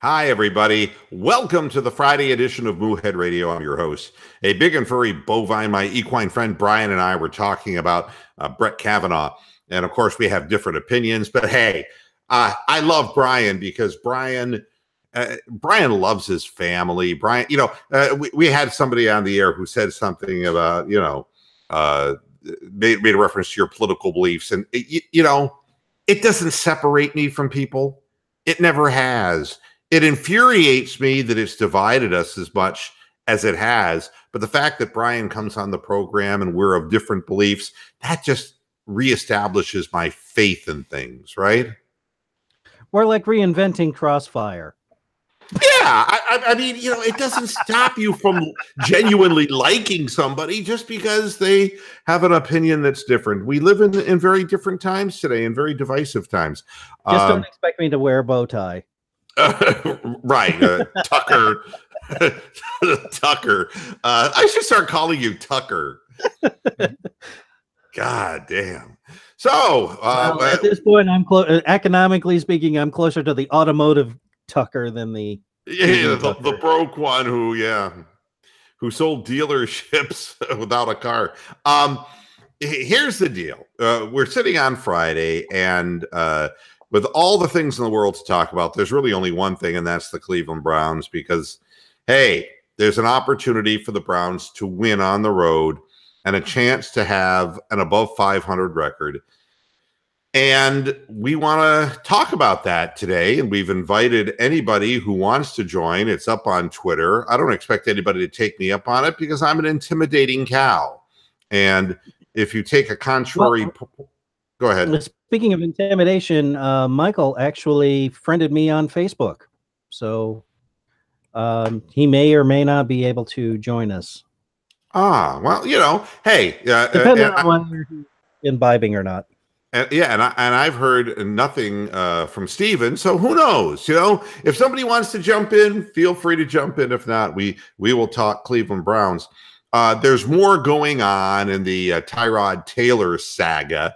Hi, everybody. Welcome to the Friday edition of Moohead Radio. I'm your host, a big and furry bovine. My equine friend Brian and I were talking about Brett Kavanaugh. And of course, we have different opinions. But hey, I love Brian because Brian loves his family. Brian, we had somebody on the air who said something about, made a reference to your political beliefs. And, it doesn't separate me from people. It never has. It infuriates me that it's divided us as much as it has. But the fact that Brian comes on the program and we're of different beliefs, that just reestablishes my faith in things, right? We're like reinventing Crossfire. Yeah, I mean, it doesn't stop you from genuinely liking somebody just because they have an opinion that's different. We live in very different times today, in very divisive times. Just don't expect me to wear a bow tie. Right, Tucker. Tucker. I should start calling you Tucker. God damn. So at this point, I'm economically speaking, I'm closer to the automotive Tucker than the the broke one who sold dealerships without a car. Here's the deal. We're sitting on Friday, and with all the things in the world to talk about, there's really only one thing, and that's the Cleveland Browns, because, hey, there's an opportunity for the Browns to win on the road and a chance to have an above 500 record. And we want to talk about that today, and we've invited anybody who wants to join. It's up on Twitter. I don't expect anybody to take me up on it because I'm an intimidating cow. And if you take a contrary... Go ahead. Speaking of intimidation, Michael actually friended me on Facebook. So he may or may not be able to join us. Well, hey. Depending on whether he's imbibing or not. And I've heard nothing from Steven, so who knows? If somebody wants to jump in, feel free to jump in. If not, we will talk Cleveland Browns. There's more going on in the Tyrod Taylor saga,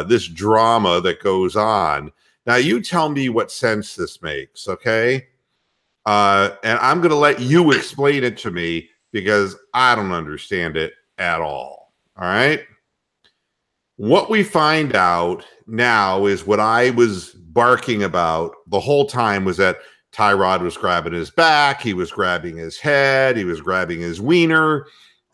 this drama that goes on. Now, you tell me what sense this makes, okay? And I'm going to let you explain it to me because I don't understand it at all right? What we find out now is what I was barking about the whole time was that Tyrod was grabbing his back, he was grabbing his head, he was grabbing his wiener,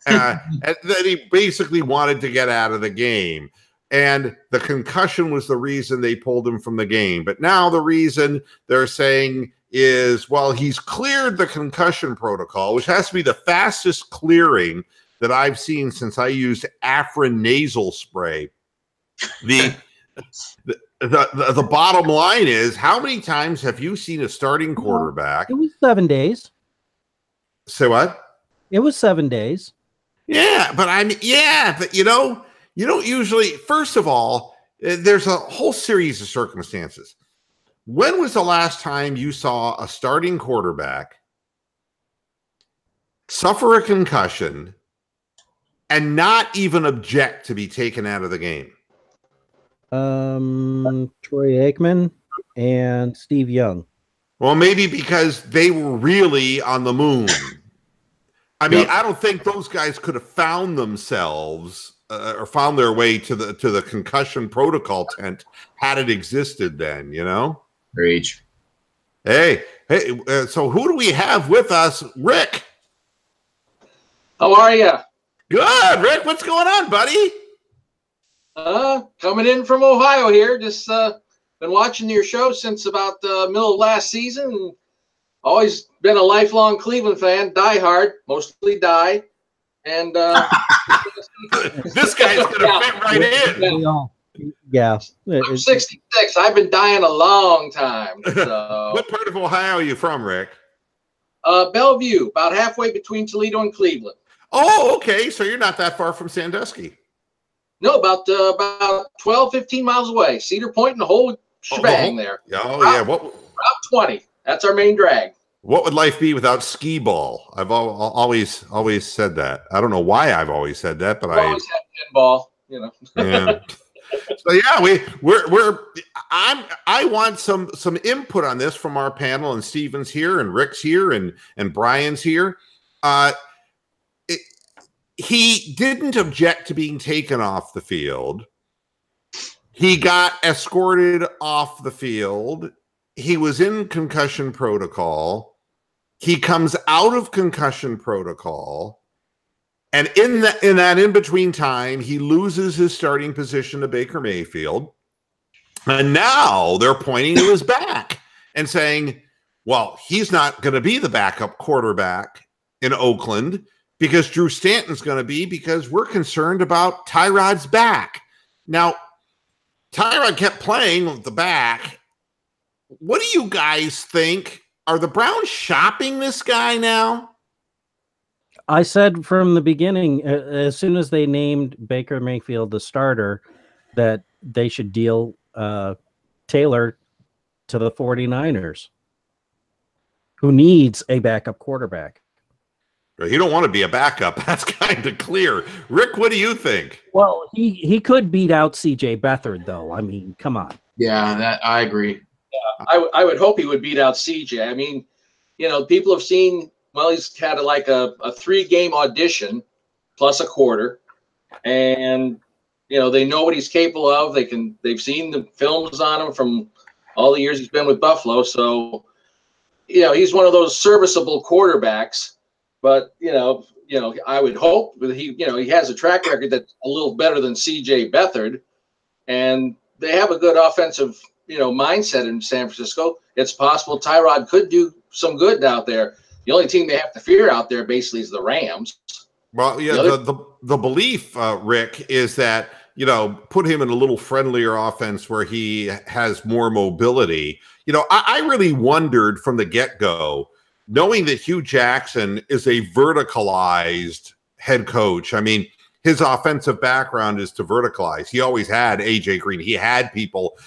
and that he basically wanted to get out of the game. And the concussion was the reason they pulled him from the game. But now the reason they're saying is, well, he's cleared the concussion protocol, which has to be the fastest clearing that I've seen since I used Afrin nasal spray. The bottom line is, how many times have you seen a starting quarterback? It was 7 days. Say what? It was 7 days. Yeah, but you don't usually, first of all, there's a whole series of circumstances. When was the last time you saw a starting quarterback suffer a concussion and not even object to be taken out of the game? Troy Aikman and Steve Young. Well, maybe because they were really on the moon. I mean, I don't think those guys could have found themselves or found their way to the concussion protocol tent had it existed then, Reach. Hey, so who do we have with us? Rick. How are you? Good, Rick. What's going on, buddy? Coming in from Ohio here. Just been watching your show since about the middle of last season. Always been a lifelong Cleveland fan, diehard, mostly die. And this guy's gonna fit right in. Yeah. I'm 66. I've been dying a long time. So. What part of Ohio are you from, Rick? Bellevue, about halfway between Toledo and Cleveland. Oh, okay. So you're not that far from Sandusky. No, about 12, 15 miles away. Cedar Point and the whole shebang there. Yeah. Route 20. That's our main drag. What would life be without skee ball? I've always said that. I don't know why I've always said that, but I've always had pinball, Yeah. So yeah, I want some input on this from our panel, and Steven's here, and Rick's here, and Brian's here. He didn't object to being taken off the field. He got escorted off the field. He was in concussion protocol. He comes out of concussion protocol. And in that in-between time, he loses his starting position to Baker Mayfield. And now they're pointing to his back and saying, well, he's not going to be the backup quarterback in Oakland because Drew Stanton's going to be, because we're concerned about Tyrod's back. Now, Tyrod kept playing with the back. What do you guys think? Are the Browns shopping this guy now? I said from the beginning, as soon as they named Baker Mayfield the starter, that they should deal Taylor to the 49ers, who needs a backup quarterback. You don't want to be a backup. That's kind of clear. Rick, what do you think? Well, he could beat out C.J. Beathard, though. I mean, come on. Yeah, that I agree. Yeah, I would hope he would beat out C.J. I mean, people have seen. Well, he's had a 3-game audition plus a quarter, and they know what he's capable of. They've seen the films on him from all the years he's been with Buffalo. So, he's one of those serviceable quarterbacks. But I would hope that he has a track record that's a little better than C.J. Beathard, and they have a good offensive mindset in San Francisco. It's possible Tyrod could do some good out there. The only team they have to fear out there basically is the Rams. Well, yeah, the belief, Rick, is that, put him in a little friendlier offense where he has more mobility. I really wondered from the get-go, knowing that Hugh Jackson is a verticalized head coach. I mean, his offensive background is to verticalize. He always had A.J. Green. He had people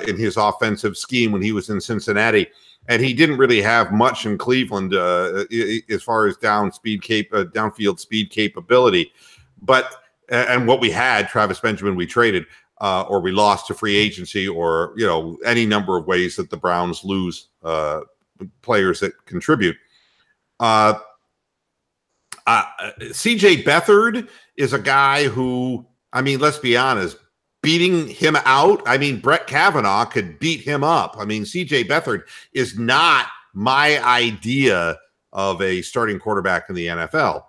in his offensive scheme when he was in Cincinnati. And he didn't really have much in Cleveland as far as downfield speed capability. But and what we had, Travis Benjamin, we traded or we lost to free agency, or any number of ways that the Browns lose players that contribute. C.J. Beathard is a guy who, I mean, let's be honest, beating him out. I mean, Brett Kavanaugh could beat him up. I mean, C.J. Beathard is not my idea of a starting quarterback in the NFL.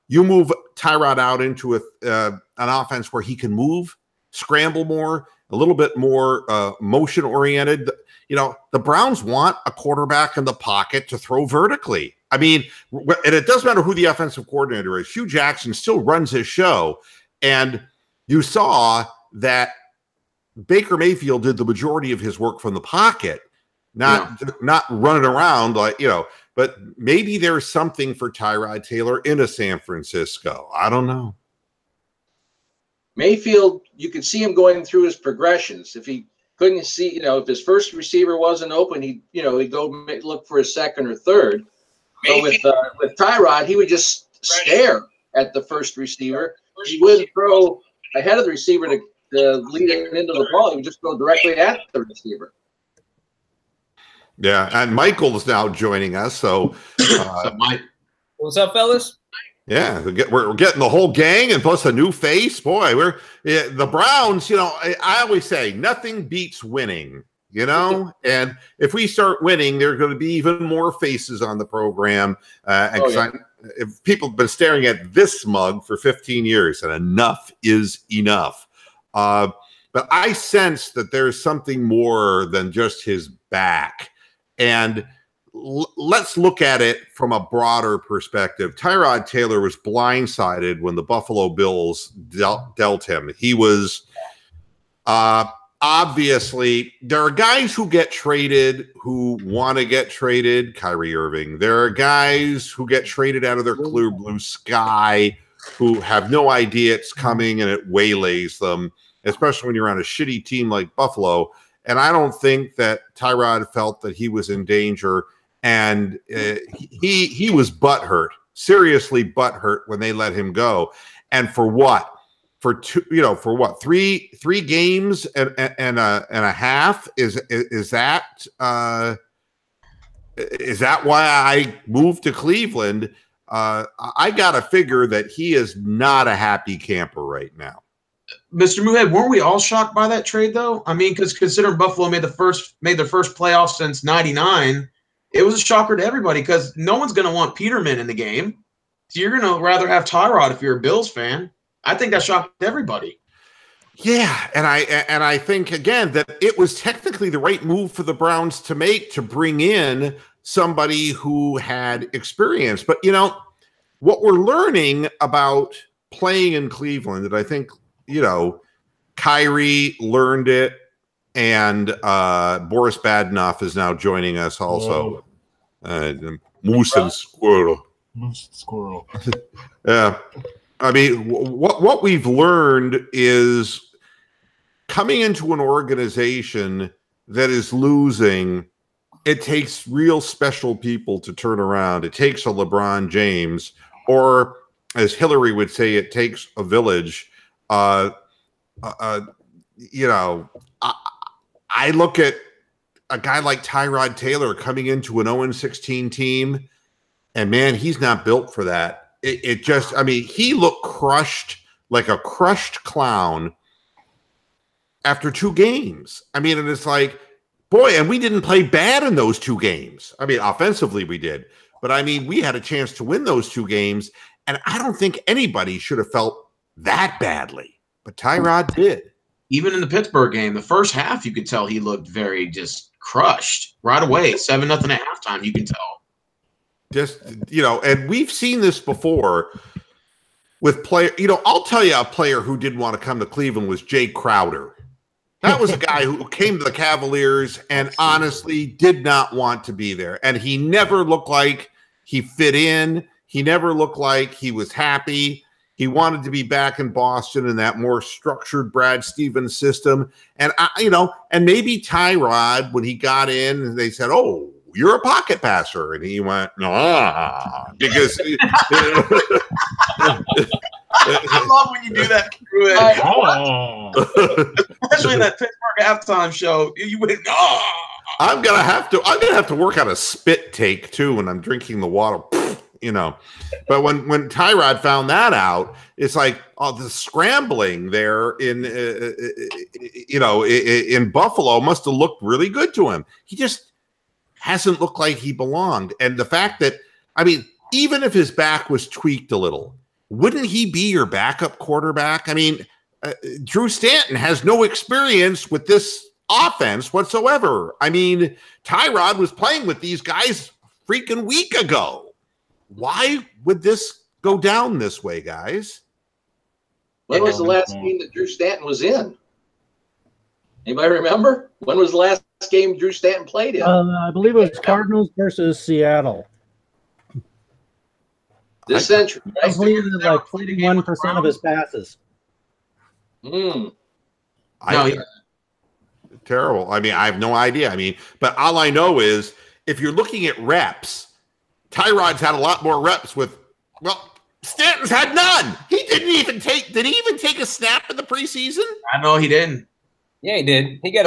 You move Tyrod out into an offense where he can move, scramble more, a little bit more motion oriented. The Browns want a quarterback in the pocket to throw vertically. I mean, and it doesn't matter who the offensive coordinator is. Hugh Jackson still runs his show. And you saw that Baker Mayfield did the majority of his work from the pocket, not running around but maybe there's something for Tyrod Taylor in a San Francisco. I don't know. Mayfield, you could see him going through his progressions. If he couldn't see, if his first receiver wasn't open, he'd go look for his second or third. But with Tyrod, he would just stare at the first receiver. He wouldn't throw ahead of the receiver to lead him into the ball. He would just go directly at the receiver. Yeah, and Michael is now joining us. So, Mike, what's up, fellas? Yeah, we're getting the whole gang and plus a new face. Boy, the Browns. I always say nothing beats winning. And if we start winning, there are going to be even more faces on the program. If people have been staring at this mug for 15 years, and enough is enough. But I sense that there's something more than just his back. And let's look at it from a broader perspective. Tyrod Taylor was blindsided when the Buffalo Bills dealt him. He was obviously, there are guys who get traded who want to get traded. Kyrie Irving. There are guys who get traded out of their clear blue sky who have no idea it's coming and it waylays them, especially when you're on a shitty team like Buffalo. And I don't think that Tyrod felt that he was in danger. And he was butthurt, seriously butthurt when they let him go. And for what? for three games and a half. Is that why I moved to Cleveland? I gotta figure that he is not a happy camper right now. Mr. Moohead, weren't we all shocked by that trade, though? I mean, because considering Buffalo made their first playoffs since '99, it was a shocker to everybody because no one's going to want Peterman in the game. So you're going to rather have Tyrod if you're a Bills fan. I think that shocked everybody. Yeah, and I think again that it was technically the right move for the Browns to make, to bring in somebody who had experience. But what we're learning about playing in Cleveland, that I think Kyrie learned it, and Boris Badenoff is now joining us also. Moose and Squirrel. Yeah. I mean, what we've learned is coming into an organization that is losing, it takes real special people to turn around. It takes a LeBron James, or as Hillary would say, it takes a village. I look at a guy like Tyrod Taylor coming into an 0-16 team, and man, he's not built for that. He looked crushed, like a crushed clown after 2 games. And it's like, boy, and we didn't play bad in those 2 games. Offensively we did, but we had a chance to win those 2 games, and I don't think anybody should have felt that badly. But Tyrod did. Even in the Pittsburgh game, the first half, you could tell he looked very just crushed right away. 7-0 at halftime, you can tell. And we've seen this before with player. I'll tell you a player who didn't want to come to Cleveland was Jay Crowder. That was a guy who came to the Cavaliers and honestly did not want to be there. And he never looked like he fit in. He never looked like he was happy. He wanted to be back in Boston in that more structured Brad Stevens system. And, and maybe Tyrod, when he got in, they said, "Oh, you're a pocket passer." And he went, because I love when you do that. Especially in that Pittsburgh halftime show. You went, I'm gonna have to work on a spit take too when I'm drinking the water. But when Tyrod found that out, it's like, the scrambling there in Buffalo must have looked really good to him. He just hasn't looked like he belonged. And the fact that, even if his back was tweaked a little, wouldn't he be your backup quarterback? Drew Stanton has no experience with this offense whatsoever. Tyrod was playing with these guys freaking week ago. Why would this go down this way, guys? When was the last game that Drew Stanton was in? Anybody remember? When was the last game Drew Stanton played in? I believe it was Cardinals versus Seattle. This century. I believe it was like 41% of his passes. Terrible. I have no idea. But all I know is if you're looking at reps, Tyrod's had a lot more reps Stanton's had none. Did he even take a snap in the preseason? I know he didn't. Yeah, he did. He got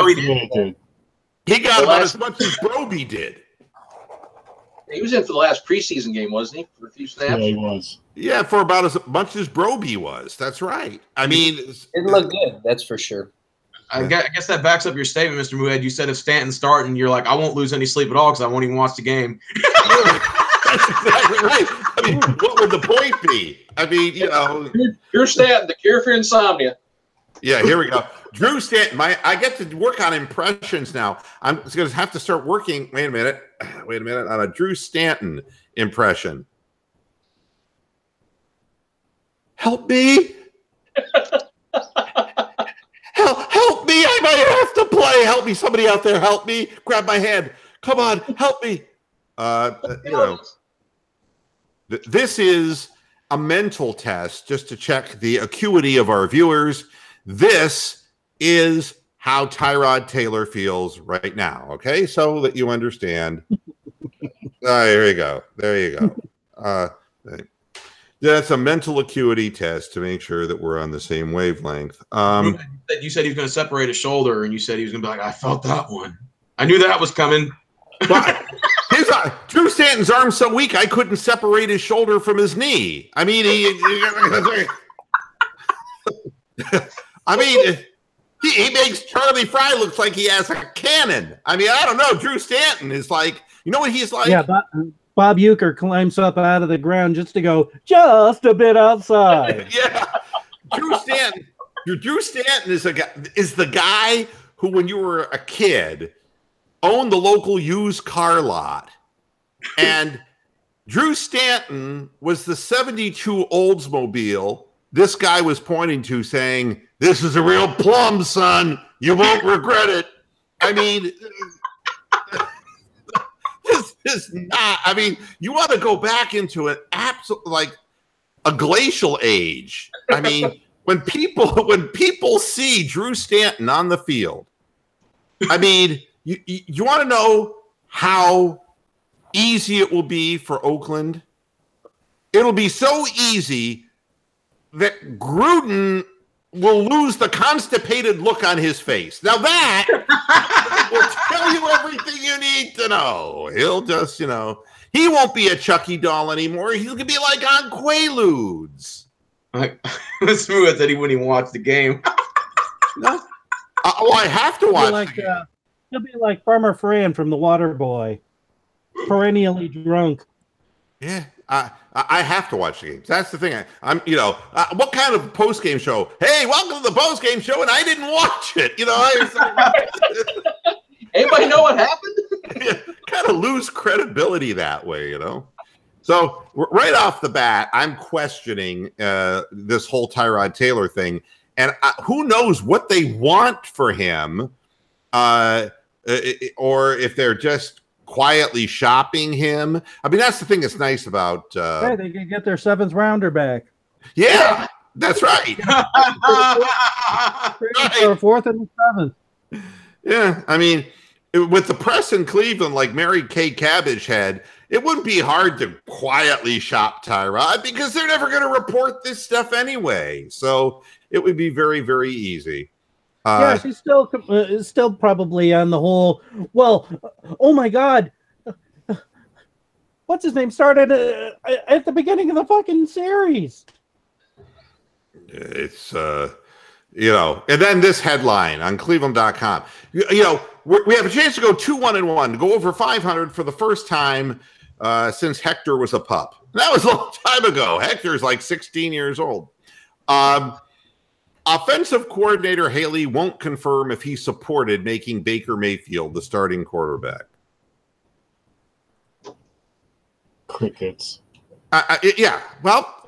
He got about as much as Broby did. He was in for the last preseason game, wasn't he? For a few snaps? Yeah, he was. Yeah, for about as much as Broby was. That's right. It looked good, that's for sure. I guess that backs up your statement, Mr. Moohead. You said if Stanton's starting, you're like, I won't lose any sleep at all because I won't even watch the game. That's exactly right. What would the point be? Drew Stanton, the cure for insomnia. Yeah, here we go. Drew Stanton. I get to work on impressions now. I'm going to have to start working. Wait a minute, on a Drew Stanton impression. Help me. Help me. I might have to play. Help me. Somebody out there, help me. Grab my hand. Come on, help me. This is a mental test just to check the acuity of our viewers. This is how Tyrod Taylor feels right now. Okay, so that you understand. There you go. That's a mental acuity test to make sure that we're on the same wavelength. You said he was going to separate his shoulder, and you said he was going to be like, I felt that one. I knew that was coming. But Drew Stanton's arm's so weak, I couldn't separate his shoulder from his knee. I mean, he makes Charlie Fry look like he has a cannon. I mean, I don't know. Drew Stanton is like, you know what he's like? Yeah, Bob Uecker climbs up out of the ground just to go just a bit outside. Yeah, Drew Stanton is the guy who, when you were a kid, owned the local used car lot, and Drew Stanton was the '72 Oldsmobile this guy was pointing to, saying, "This is a real plum, son. You won't regret it." I mean, this is not. I mean, you want to go back into an absolute, like, a glacial age. I mean, when people see Drew Stanton on the field, I mean, you want to know how easy it will be for Oakland? It'll be so easy that Gruden will lose the constipated look on his face. Now that will tell you everything you need to know. He'll just, he won't be a Chucky doll anymore. He's going to be like on Quaaludes. Smooth said he wouldn't even watch the game. No. I have to watch. He'll be like Farmer Fran from The Water Boy, perennially drunk. Yeah, I have to watch the games. That's the thing. What kind of post-game show? Hey, welcome to the post-game show, and I didn't watch it. Anybody know what happened? Kind of lose credibility that way, So right off the bat, I'm questioning this whole Tyrod Taylor thing, and who knows what they want for him, or if they're just quietly shopping him. I mean, that's the thing that's nice about. Hey, they can get their 7th rounder back. Yeah, that's right. For 4th and 7th. Yeah, I mean, with the press in Cleveland, like Mary Kay Cabbage had, it wouldn't be hard to quietly shop Tyrod because they're never going to report this stuff anyway. So it would be very, very easy. Yeah, she's still probably on the whole. Well, oh my God, what's his name? Started at the beginning of the fucking series. It's and then this headline on Cleveland.com. We have a chance to go 2-1-1, to go over 500 for the first time since Hector was a pup. That was a long time ago. Hector's like 16 years old. Offensive coordinator Haley won't confirm if he supported making Baker Mayfield the starting quarterback. Crickets. Yeah. Well,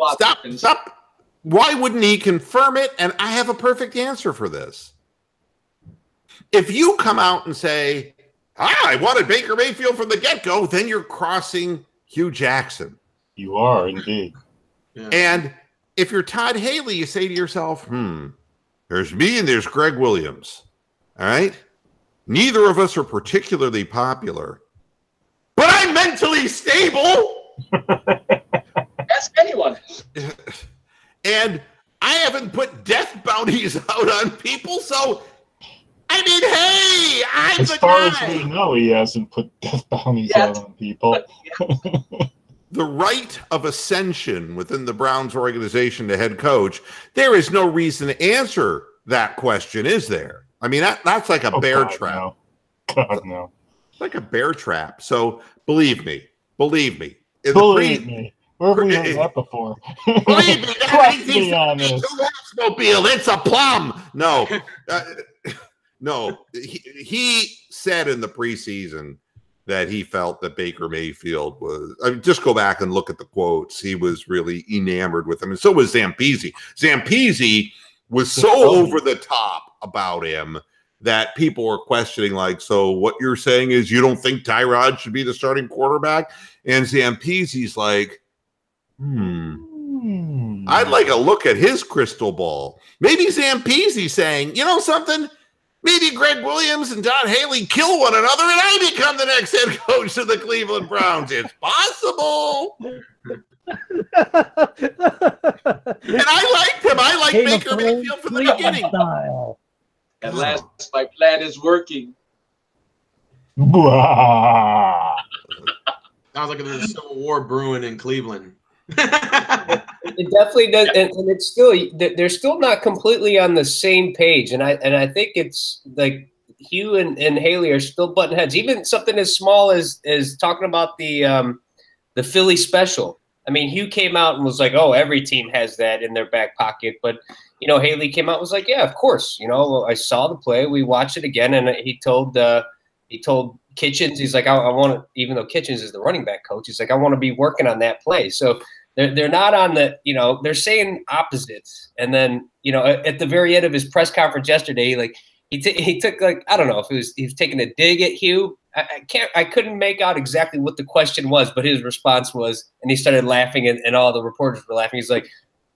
stop. Why wouldn't he confirm it? And I have a perfect answer for this. If you come out and say, I wanted Baker Mayfield from the get-go, then you're crossing Hugh Jackson. You are, indeed. Yeah. And if you're Todd Haley, you say to yourself, there's me and there's Greg Williams. All right? Neither of us are particularly popular, but I'm mentally stable. Ask anyone. And I haven't put death bounties out on people, so I mean, hey, I'm as the far guy. as we know, he hasn't put death bounties out on people. The right of ascension within the Browns organization to head coach, there is no reason to answer that question, is there? I mean, that's like a bear trap. No. God, no. It's like a bear trap. So believe me. Believe me. Where have we heard that before? Believe me, that 1972 Oldsmobile, it's a plum. No. No. He said in the preseason that he felt that Baker Mayfield was, just go back and look at the quotes. He was really enamored with him. And so was Zampese. Zampese was so over the top about him that people were questioning, like, so what you're saying is you don't think Tyrod should be the starting quarterback? And Zampese's like, I'd like a look at his crystal ball. Maybe Zampese's saying, you know something? Maybe Greg Williams and Don Haley kill one another and I become the next head coach of the Cleveland Browns. It's possible. And I liked him. I liked Baker Mayfield from the beginning. Style. At last, my plan is working. Sounds like there's a civil war brewing in Cleveland. It definitely does, and it's still they're still not completely on the same page, and I think it's like Hugh and Haley are still button heads. Even something as small as talking about the Philly special. I mean, Hugh came out and was like, "Oh, every team has that in their back pocket," but Haley came out and was like, "Yeah, of course. I saw the play, we watched it again," and he told Kitchens, he's like, I want to, even though Kitchens is the running back coach, he's like, I want to be working on that play. So they're not on the, they're saying opposites. And then, at the very end of his press conference yesterday, like he took like, I don't know if he was taking a dig at Hugh. I couldn't make out exactly what the question was, but his response was, and he started laughing and all the reporters were laughing. He's like,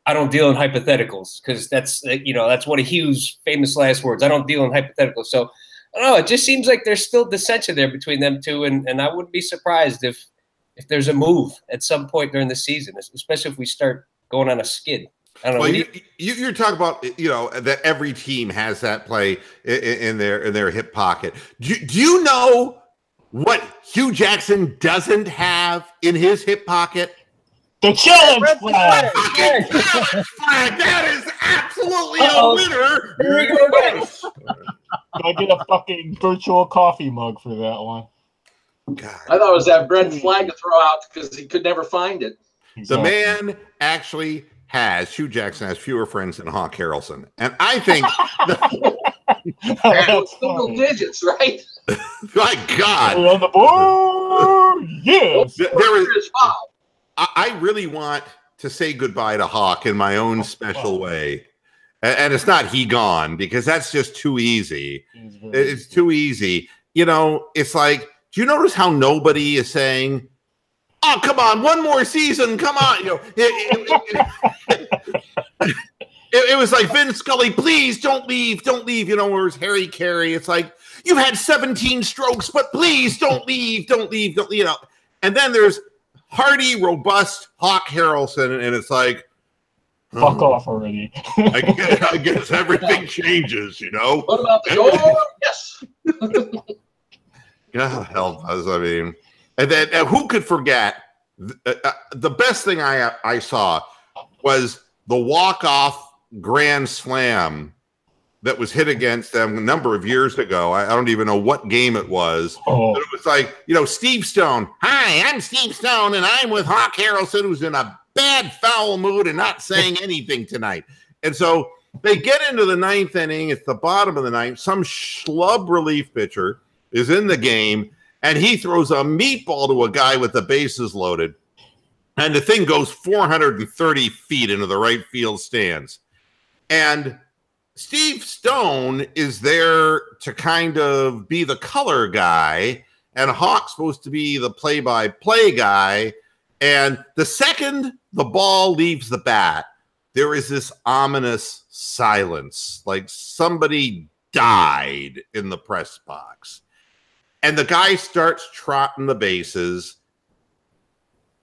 I don't deal in hypotheticals, because that's one of Hugh's famous last words. I don't deal in hypotheticals. So, I don't know. It just seems like there's still dissension there between them two, and I wouldn't be surprised if there's a move at some point during the season, especially if we start going on a skid. I don't know. Well, you're talking about that every team has that play in their hip pocket. Do you know what Hugh Jackson doesn't have in his hip pocket? The challenge flag. That is absolutely a winner. Here we go again. I get a fucking virtual coffee mug for that one. God. I thought it was that red flag to throw out because he could never find it. The man actually Hugh Jackson has fewer friends than Hawk Harrelson. And I think single digits, right? My God. We're on the board. Yes. I really want to say goodbye to Hawk in my own special way. And it's not he gone, because that's just too easy. It's too easy. It's like, do you notice how nobody is saying, oh, come on, one more season, come on. It was like Vince Scully, please don't leave. Where's Harry Carey? It's like, you've had 17 strokes, but please don't leave. And then there's hardy, robust Hawk Harrelson, and it's like, fuck off already. I guess everything changes, What about the door? Yes. God help us. I mean, and then who could forget the best thing I saw was the walk-off grand slam that was hit against them a number of years ago. I don't even know what game it was. Oh. But it was like, Steve Stone. Hi, I'm Steve Stone, and I'm with Hawk Harrelson, who's in a bad foul mood and not saying anything tonight. And so they get into the ninth inning. It's the bottom of the ninth. Some schlub relief pitcher is in the game, and he throws a meatball to a guy with the bases loaded. And the thing goes 430 feet into the right field stands. And Steve Stone is there to kind of be the color guy, and Hawk's supposed to be the play-by-play guy. And the second the ball leaves the bat, there is this ominous silence, like somebody died in the press box. And the guy starts trotting the bases.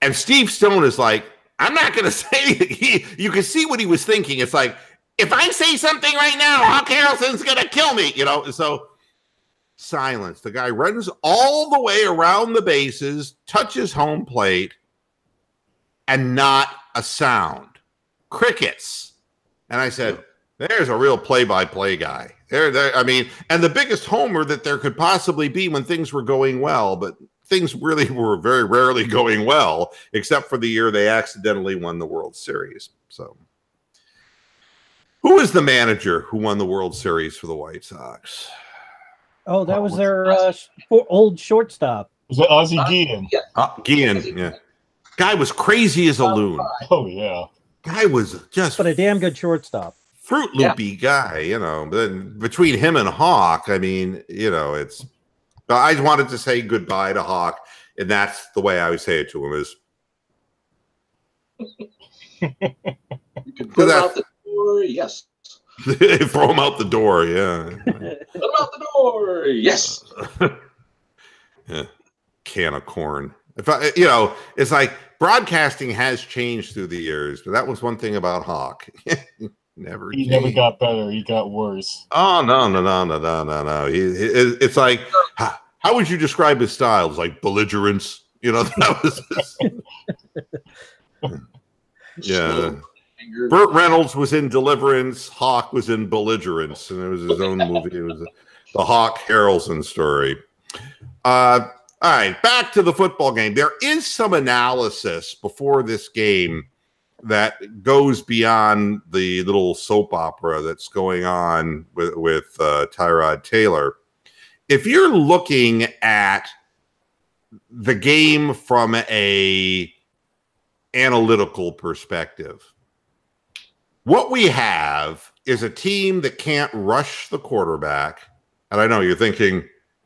And Steve Stone is like, I'm not going to say it. You can see what he was thinking. It's like, if I say something right now, Hawk Harrelson's going to kill me, So silence. The guy runs all the way around the bases, touches home plate, and not a sound. Crickets. And I said, there's a real play-by-play guy. I mean, and the biggest homer that there could possibly be when things were going well, but things really were very rarely going well, except for the year they accidentally won the World Series. So, who is the manager who won the World Series for the White Sox? Oh, that was their old shortstop. Was it Ozzie Guillen? Guillen, yeah. Guy was crazy as a loon. Oh, yeah. Guy was just... But a damn good shortstop. Fruit Loopy guy, But between him and Hawk, I mean, it's... I wanted to say goodbye to Hawk, and that's the way I would say it to him is... You can throw him out the door, yes. Throw him out the door, yeah. Throw him out the door, yes. Yeah. Can of corn. If it's like broadcasting has changed through the years, but that was one thing about Hawk. He never got better. He got worse. Oh, no. It's like, how would you describe his style? It's like belligerence. That was yeah. Burt Reynolds was in Deliverance. Hawk was in Belligerence, and it was his own movie. It was the Hawk Harrelson story. All right, back to the football game. There is some analysis before this game that goes beyond the little soap opera that's going on with Tyrod Taylor. If you're looking at the game from a analytical perspective, what we have is a team that can't rush the quarterback. And I know you're thinking,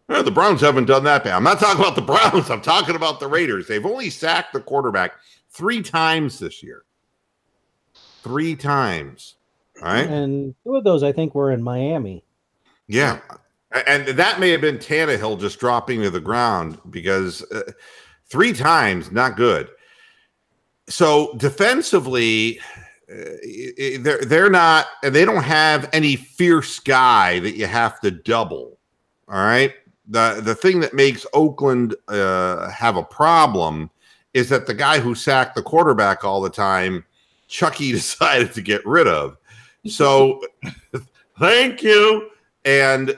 the Browns haven't done that bad. I'm not talking about the Browns. I'm talking about the Raiders. They've only sacked the quarterback 3 times this year. 3 times. All right. And 2 of those, I think, were in Miami. Yeah. And that may have been Tannehill just dropping to the ground because 3 times, not good. So defensively, they're not, and they don't have any fierce guy that you have to double. All right. The thing that makes Oakland have a problem is that the guy who sacked the quarterback all the time, Chucky decided to get rid of. So thank you. And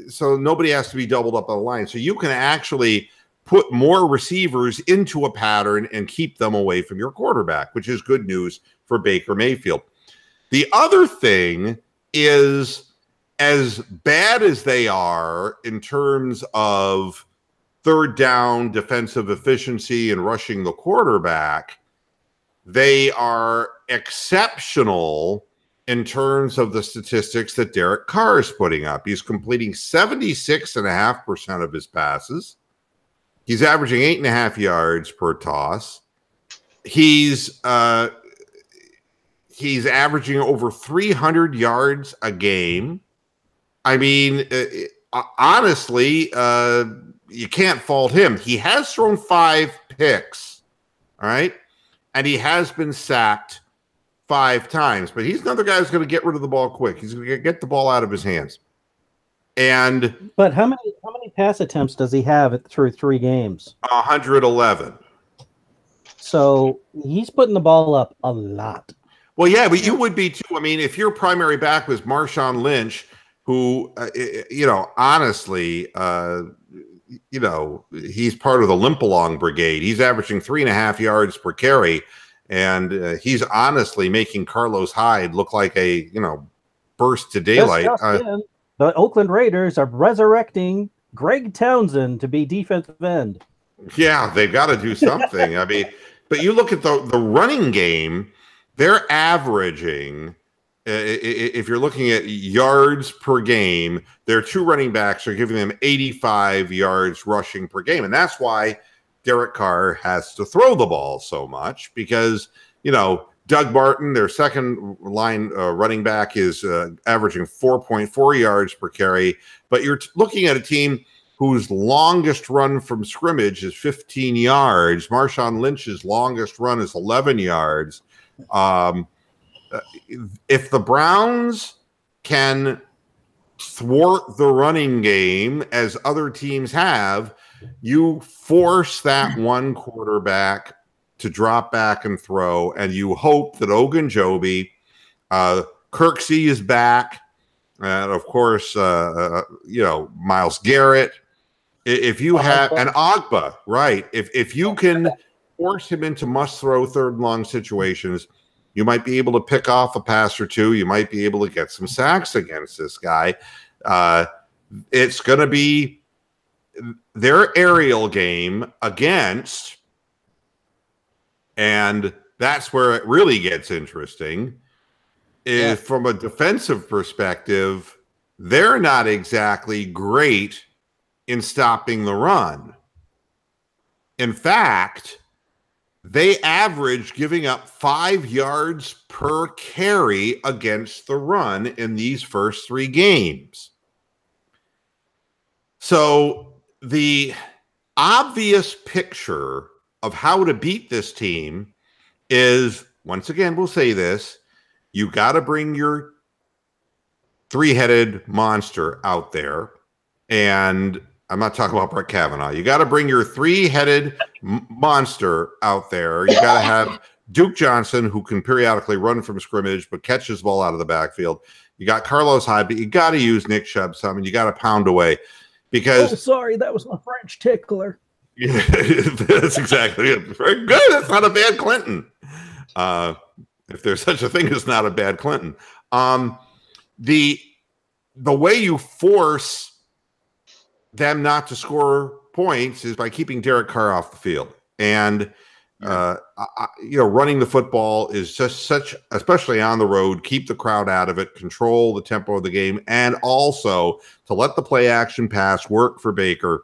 so nobody has to be doubled up on the line. So you can actually put more receivers into a pattern and keep them away from your quarterback, which is good news for Baker Mayfield. The other thing is, as bad as they are in terms of third down defensive efficiency and rushing the quarterback, they are exceptional in terms of the statistics that Derek Carr is putting up. He's completing 76.5% of his passes. He's averaging 8.5 yards per toss. He's averaging over 300 yards a game. I mean, honestly, you can't fault him. He has thrown 5 picks, all right? And he has been sacked 5 times. But he's another guy who's going to get rid of the ball quick. He's going to get the ball out of his hands. But how many pass attempts does he have through 3 games? 111. So he's putting the ball up a lot. Well, yeah, but you would be too. I mean, if your primary back was Marshawn Lynch, who, honestly, he's part of the limp-along brigade. He's averaging 3.5 yards per carry, and he's honestly making Carlos Hyde look like a, burst to daylight. The Oakland Raiders are resurrecting Greg Townsend to be defensive end. Yeah, they've got to do something. I mean, but you look at the running game, they're averaging, if you're looking at yards per game, their 2 running backs are giving them 85 yards rushing per game. And that's why Derek Carr has to throw the ball so much because, Doug Martin, their second line running back, is averaging 4.4 yards per carry. But you're looking at a team whose longest run from scrimmage is 15 yards. Marshawn Lynch's longest run is 11 yards. If the Browns can thwart the running game, as other teams have, you force that one quarterback to drop back and throw, and you hope that Ogunjobi, Kirksey is back, and of course, Myles Garrett. If you have an Ogba, right? If you can force him into must-throw third and long situations, you might be able to pick off a pass or 2. You might be able to get some sacks against this guy. It's going to be their aerial game against. And that's where it really gets interesting. Is from a defensive perspective, they're not exactly great in stopping the run. In fact, they average giving up 5 yards per carry against the run in these first 3 games. So the obvious picture of how to beat this team is, once again, we'll say this, you got to bring your three-headed monster out there. And I'm not talking about Brett Kavanaugh. You got to bring your three-headed monster out there. You got to have Duke Johnson, who can periodically run from scrimmage but catches the ball out of the backfield. You got Carlos Hyde, but you got to use Nick Chubb some, and you got to pound away. Because sorry, that was a French tickler. Yeah, that's exactly it. Very good. That's not a bad Clinton. If there's such a thing as not a bad Clinton. The way you force them not to score points is by keeping Derek Carr off the field. And running the football is just such, especially on the road, keep the crowd out of it, control the tempo of the game, and also to let the play action pass work for Baker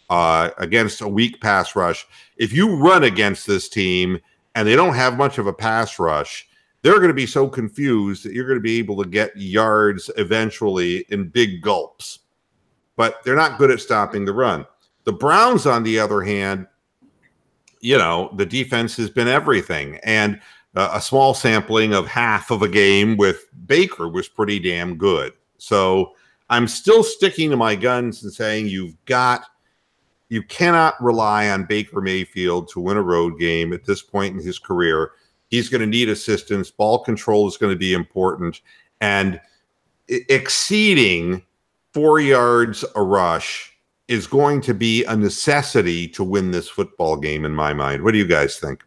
against a weak pass rush. If you run against this team and they don't have much of a pass rush, they're going to be so confused that you're going to be able to get yards eventually in big gulps. But they're not good at stopping the run. The Browns, on the other hand, the defense has been everything. And a small sampling of half of a game with Baker was pretty damn good. So I'm still sticking to my guns and saying you cannot rely on Baker Mayfield to win a road game at this point in his career. He's going to need assistance. Ball control is going to be important. And exceeding 4 yards a rush is going to be a necessity to win this football game, in my mind. What do you guys think?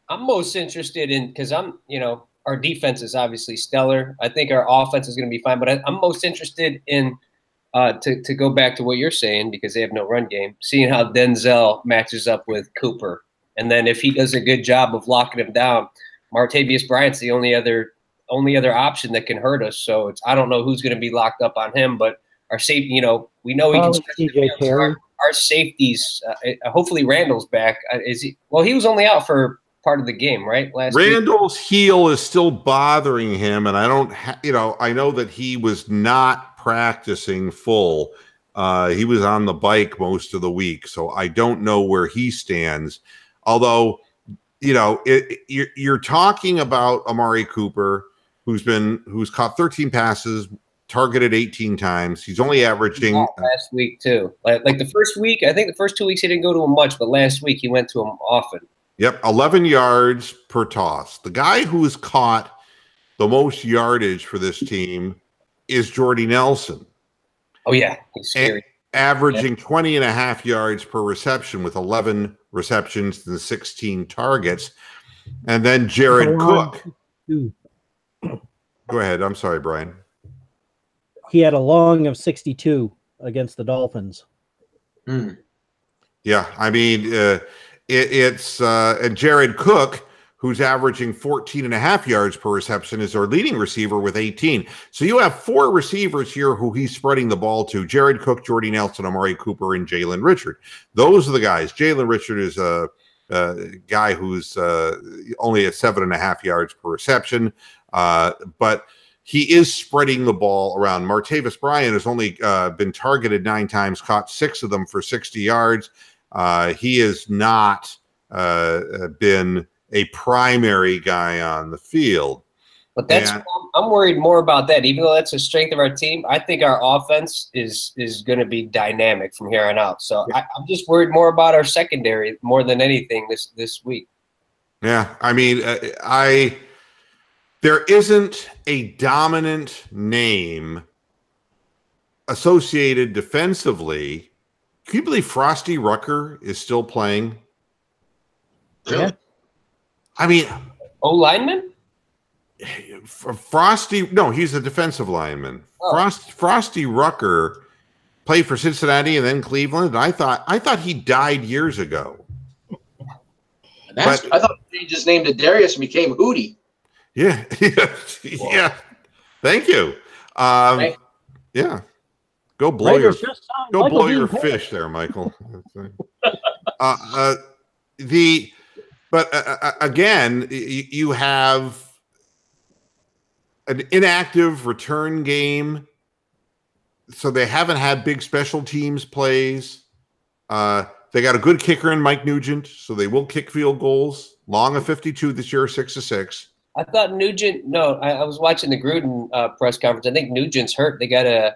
I'm most interested in, because our defense is obviously stellar. I think our offense is going to be fine, but I'm most interested in, to go back to what you're saying, because they have no run game, seeing how Denzel matches up with Cooper. And then if he does a good job of locking him down, Martavius Bryant's the only other option that can hurt us. So I don't know who's going to be locked up on him, but our safety, we know he can stretch the field. So our safeties, hopefully Randall's back. Is he? Well, he was only out for part of the game, right? Last Randall's heel is still bothering him, and I don't, I know that he was not practicing full. He was on the bike most of the week, so I don't know where he stands. Although, you're talking about Amari Cooper, who's caught 13 passes, targeted 18 times. He's only averaging last week too. Like the first week, I think the first 2 weeks he didn't go to him much, but last week he went to him often. Yep, 11 yards per toss. The guy who has caught the most yardage for this team is Jordy Nelson. Oh yeah, he's scary. Averaging 20 and a half yards per reception with 11 receptions and 16 targets. And then Jared Cook. Go ahead. I'm sorry, Brian. He had a long of 62 against the Dolphins. Yeah, I mean, it's and Jared Cook, who's averaging 14 and a half yards per reception, is our leading receiver with 18. So you have 4 receivers here who he's spreading the ball to: Jared Cook, Jordy Nelson, Amari Cooper, and Jalen Richard. Those are the guys. Jalen Richard is a guy who's only at 7.5 yards per reception, but he is spreading the ball around. Martavis Bryant has only been targeted 9 times, caught 6 of them for 60 yards. He has not been a primary guy on the field. But I'm worried more about that. Even though that's a strength of our team, I think our offense is going to be dynamic from here on out. So yeah. I'm just worried more about our secondary more than anything this week. Yeah, I mean, there isn't a dominant name associated defensively. Can you believe Frosty Rucker is still playing? Yeah. I mean, lineman? Frosty, no, he's a defensive lineman. Oh. Frosty Rucker played for Cincinnati and then Cleveland. And I thought he died years ago. I thought he changed his name to Darius and became Hootie. Yeah, yeah. Thank you. Yeah. Go blow your fish there, Michael. Again, you have an inactive return game, so they haven't had big special teams plays. They got a good kicker in Mike Nugent, so they will kick field goals. Long of 52 this year, 6-6. I thought Nugent. No, I was watching the Gruden press conference. I think Nugent's hurt. They got a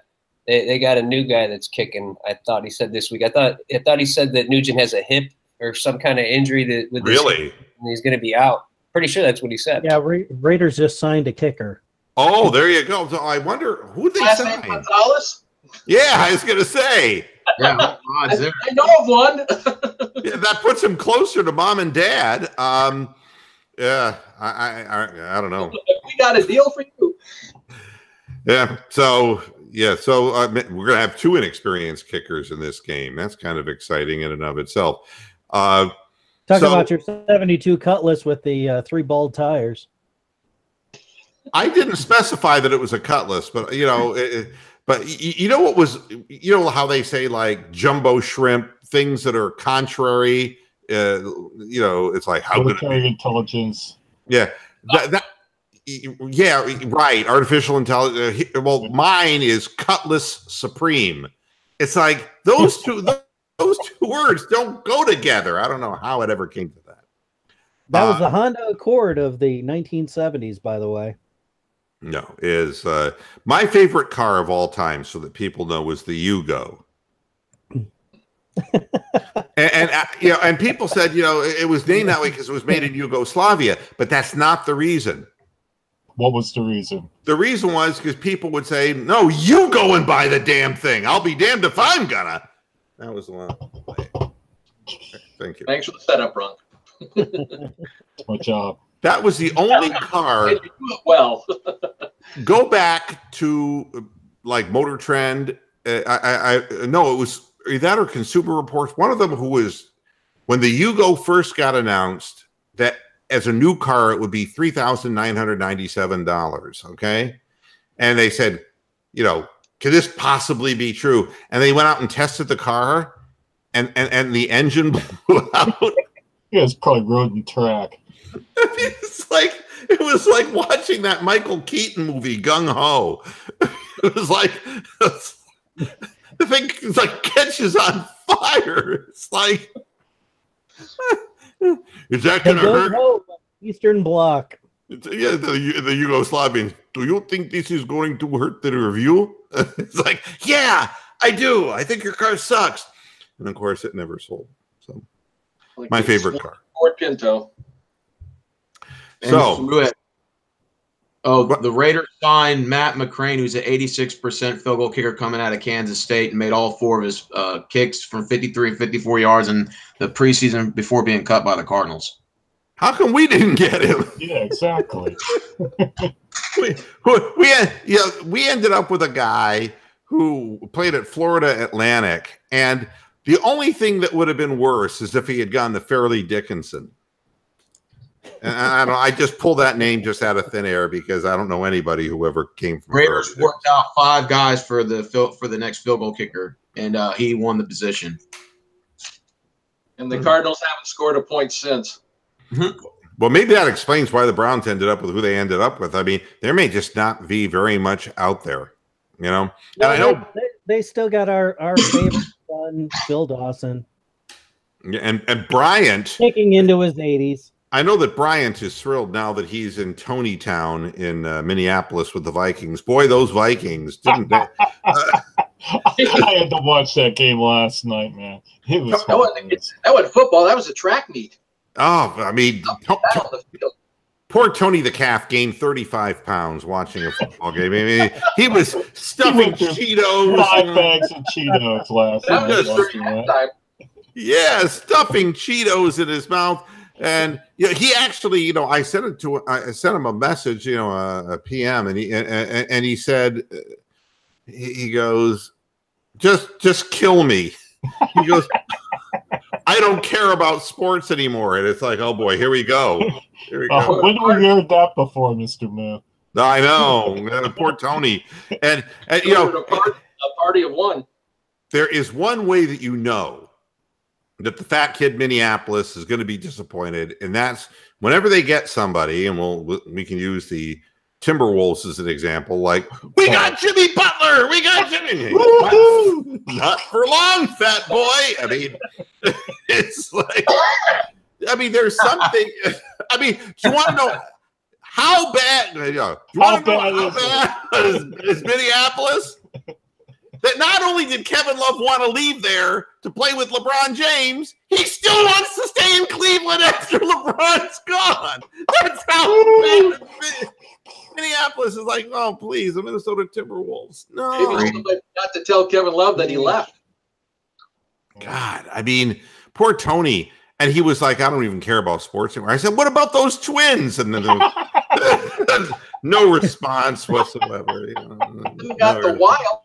new guy that's kicking. I thought he said this week. I thought he said that Nugent has a hip or some kind of injury with really, and he's going to be out. Pretty sure that's what he said. Yeah, Raiders just signed a kicker. Oh, there you go. So I wonder who they signed. Gonzalez? Yeah, I was going to say. Yeah, I know of one. Yeah, that puts him closer to mom and dad. Yeah, I don't know. We got a deal for you. Yeah. So we're gonna have 2 inexperienced kickers in this game. That's kind of exciting in and of itself. Talk about your 72 Cutlass with the 3 bald tires. I didn't specify that it was a Cutlass, but you know, what was, how they say like jumbo shrimp, things that are contrary. It's like how military intelligence. Yeah, yeah, right. Artificial intelligence. Well, mine is Cutlass Supreme. It's like those two words don't go together. I don't know how it ever came to that. That was the Honda Accord of the 1970s, by the way. No, is my favorite car of all time, so that people know, was the Yugo. and people said, it was named that way because it was made in Yugoslavia, but that's not the reason. What was the reason? The reason was because people would say, "No, you go and buy the damn thing. I'll be damned if I'm gonna." That was the one. Thank you. Thanks for the setup, Ron. Good job. That was the only car. You do it well. Go back to like Motor Trend. No, it was either that or Consumer Reports. One of them who was, when the Yugo first got announced, that as a new car it would be $3,997. Okay, and they said, could this possibly be true? And they went out and tested the car, and the engine blew out. Yeah, it's probably road and track. It was like watching that Michael Keaton movie, Gung Ho. It was like the thing catches on fire. It's like, is that going to hurt? Eastern Bloc. Yeah, the Yugoslavians. Do you think this is going to hurt the review? It's like, yeah, I do. I think your car sucks. And of course, it never sold. So, my favorite car. Ford Pinto. So, the Raiders signed Matt McCrane, who's an 86% field goal kicker coming out of Kansas State, and made all 4 of his kicks from 53 and 54 yards in the preseason before being cut by the Cardinals. How come we didn't get him? Yeah, exactly. we ended up with a guy who played at Florida Atlantic, and the only thing that would have been worse is if he had gone to Fairleigh Dickinson. And I just pulled that name just out of thin air because I don't know anybody who ever came from Raiders worked out 5 guys for the next field goal kicker, and he won the position. And the Cardinals haven't scored a point since. Well, maybe that explains why the Browns ended up with who they ended up with. I mean, there may just not be very much out there, And I know they still got our favorite son, Phil Dawson, and Bryant kicking into his 80s. I know that Bryant is thrilled now that he's in Tony Town in Minneapolis with the Vikings. Boy, those Vikings, didn't they? I had to watch that game last night, man. It was that wasn't football. That was a track meet. Oh, I mean, poor Tony the Calf gained 35 pounds watching a football game. I mean, he was stuffing Cheetos. 5 bags of Cheetos last night. Yeah, stuffing Cheetos in his mouth. And he actually, I sent him a message, a PM, and he said, he goes, just kill me. He goes, I don't care about sports anymore. And it's like, oh boy, here we go. When have we heard that before, Mr. Moon? I know, poor Tony. And a party of one. There is one way that that the fat kid Minneapolis is going to be disappointed, and that's whenever they get somebody, and we can use the Timberwolves is an example. Like, we got Jimmy Butler. We got Jimmy. Not for long, fat boy. I mean, it's like, I mean, there's something. I mean, do you want to know how bad? Do you want to know how bad is Minneapolis? That not only did Kevin Love want to leave there to play with LeBron James, he still wants to stay in Cleveland after LeBron's gone. That's how bad Minneapolis is like, oh, please, the Minnesota Timberwolves. No. Maybe somebody got to tell Kevin Love that he left. God, I mean, poor Tony. And he was like, I don't even care about sports anymore. I said, what about those twins? And then no response whatsoever. You got the wild.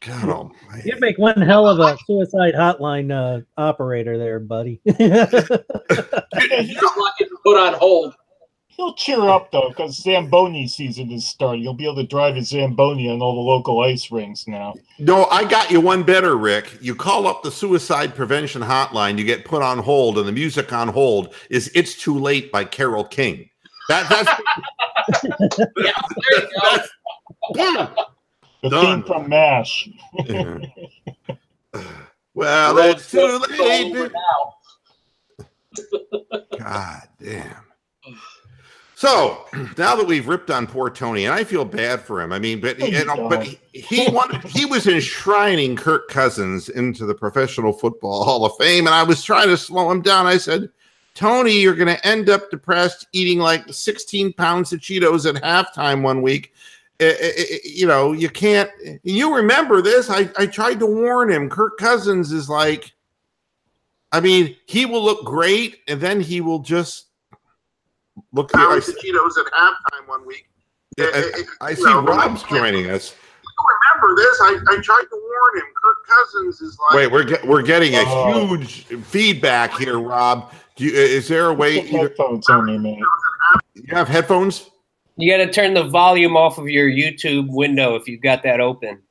God almighty. You'd make one hell of a suicide hotline operator there, buddy. He's not getting put on hold. He'll cheer up, though, because Zamboni season is starting. You'll be able to drive a Zamboni on all the local ice rinks now. No, I got you one better, Rick. You call up the suicide prevention hotline, you get put on hold, and the music on hold is It's Too Late by Carole King. That's Yeah, there you go. The Done. theme from MASH. Well, it's too late. God damn. So now that we've ripped on poor Tony, and I feel bad for him. I mean, but he was enshrining Kirk Cousins into the Professional Football Hall of Fame, and I was trying to slow him down. I said, Tony, you're going to end up depressed, eating like 16 pounds of Cheetos at halftime one week. You know, you can't. You remember this? I tried to warn him. Kirk Cousins is like, I mean, he will look great, and then he will just look like Cheetos at halftime one week. I see Rob's joining us. You remember this? I tried to warn him. Kirk Cousins is like. Wait, we're getting a huge feedback here, Rob. Is there a way? Headphones on me, man. You have headphones? You got to turn the volume off of your YouTube window if you've got that open.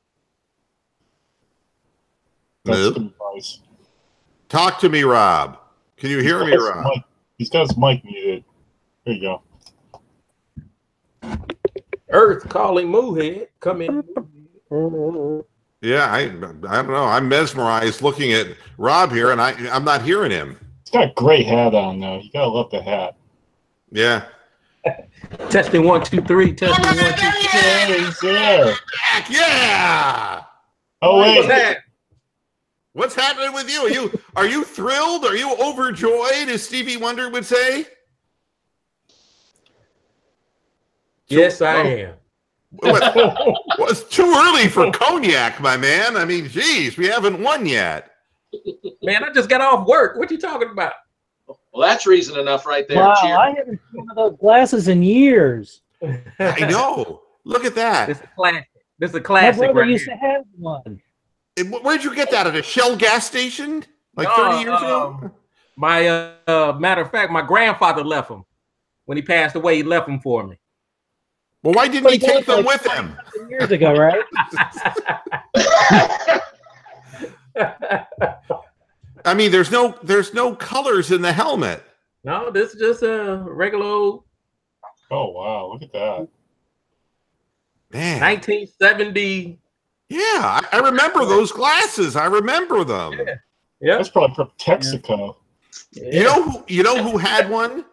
That's the device. Talk to me, Rob. Can you hear me, Rob? He's got his mic muted. There you go. Earth calling Moohead. Come in. Yeah, I don't know. I'm mesmerized looking at Rob here, and I'm not hearing him. He's got a great hat on, though. You got to love the hat. Yeah. Testing 1 2 3. Testing 1 2 3. Yeah, he's there. Yeah. Oh, wait. What's that? What's happening with you? Are you thrilled? Are you overjoyed, as Stevie Wonder would say? Yes, I am. Well, it's too early for cognac, my man. I mean, geez, we haven't won yet. Man, I just got off work. What you talking about? Well, that's reason enough right there. Wow, Cheer. I haven't seen one of those glasses in years. I know. Look at that. This is a classic. This is a My classic brother right used here. to have one. Where'd you get that? At a Shell gas station? Like 30 years ago? My matter of fact, my grandfather left them. When he passed away, he left them for me. Well, why didn't he take them with him? Years ago, right? I mean, there's no colors in the helmet. No, this is just a regular old Oh, wow. Look at that. Man. 1970. Yeah, I remember those glasses. I remember them. Yeah. That's probably from Texaco. Yeah. You know who had one?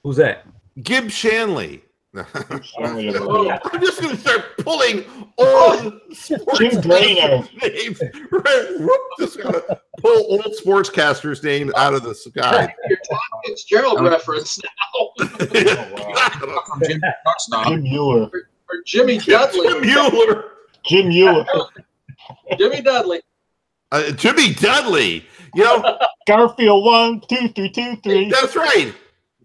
Who's that? Gib Shanley. Only a- I'm just going to start pulling old sports Jim Drainer. names. Right, just going to pull old sportscasters' names out of the sky. Your Tom Fitzgerald reference now. Jim Mueller. Or Jimmy Dudley. Jim Mueller. Jim Mueller. Jimmy Dudley. Jimmy Dudley. You know, Garfield 1 2 3 2 3. that's right.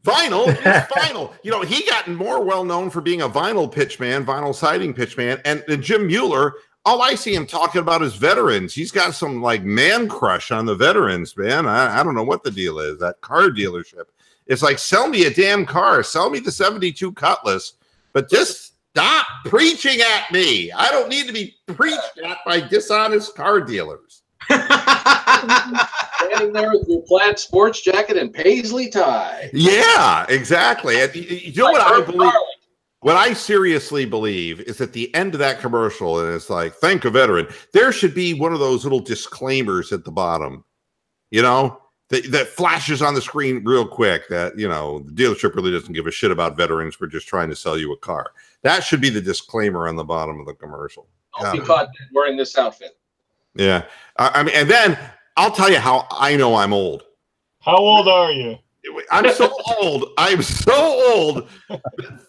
Vinyl is vinyl. You know, he got more well known for being a vinyl pitchman, vinyl siding pitchman. And Jim Mueller, all I see him talking about is veterans. He's got some like man crush on the veterans, man. I don't know what the deal is. That car dealership. It's like, sell me a damn car. Sell me the 72 Cutlass. But just stop preaching at me. I don't need to be preached at by dishonest car dealers. Standing there with your plaid sports jacket and paisley tie. Yeah, exactly. And you know what I believe? What I seriously believe is at the end of that commercial, and it's like, thank a veteran, there should be one of those little disclaimers at the bottom, that flashes on the screen real quick that, the dealership really doesn't give a shit about veterans. We're just trying to sell you a car. That should be the disclaimer on the bottom of the commercial. I'll be caught wearing this outfit. Yeah. And then I'll tell you how I know I'm old. How old are you? I'm so old. I'm so old.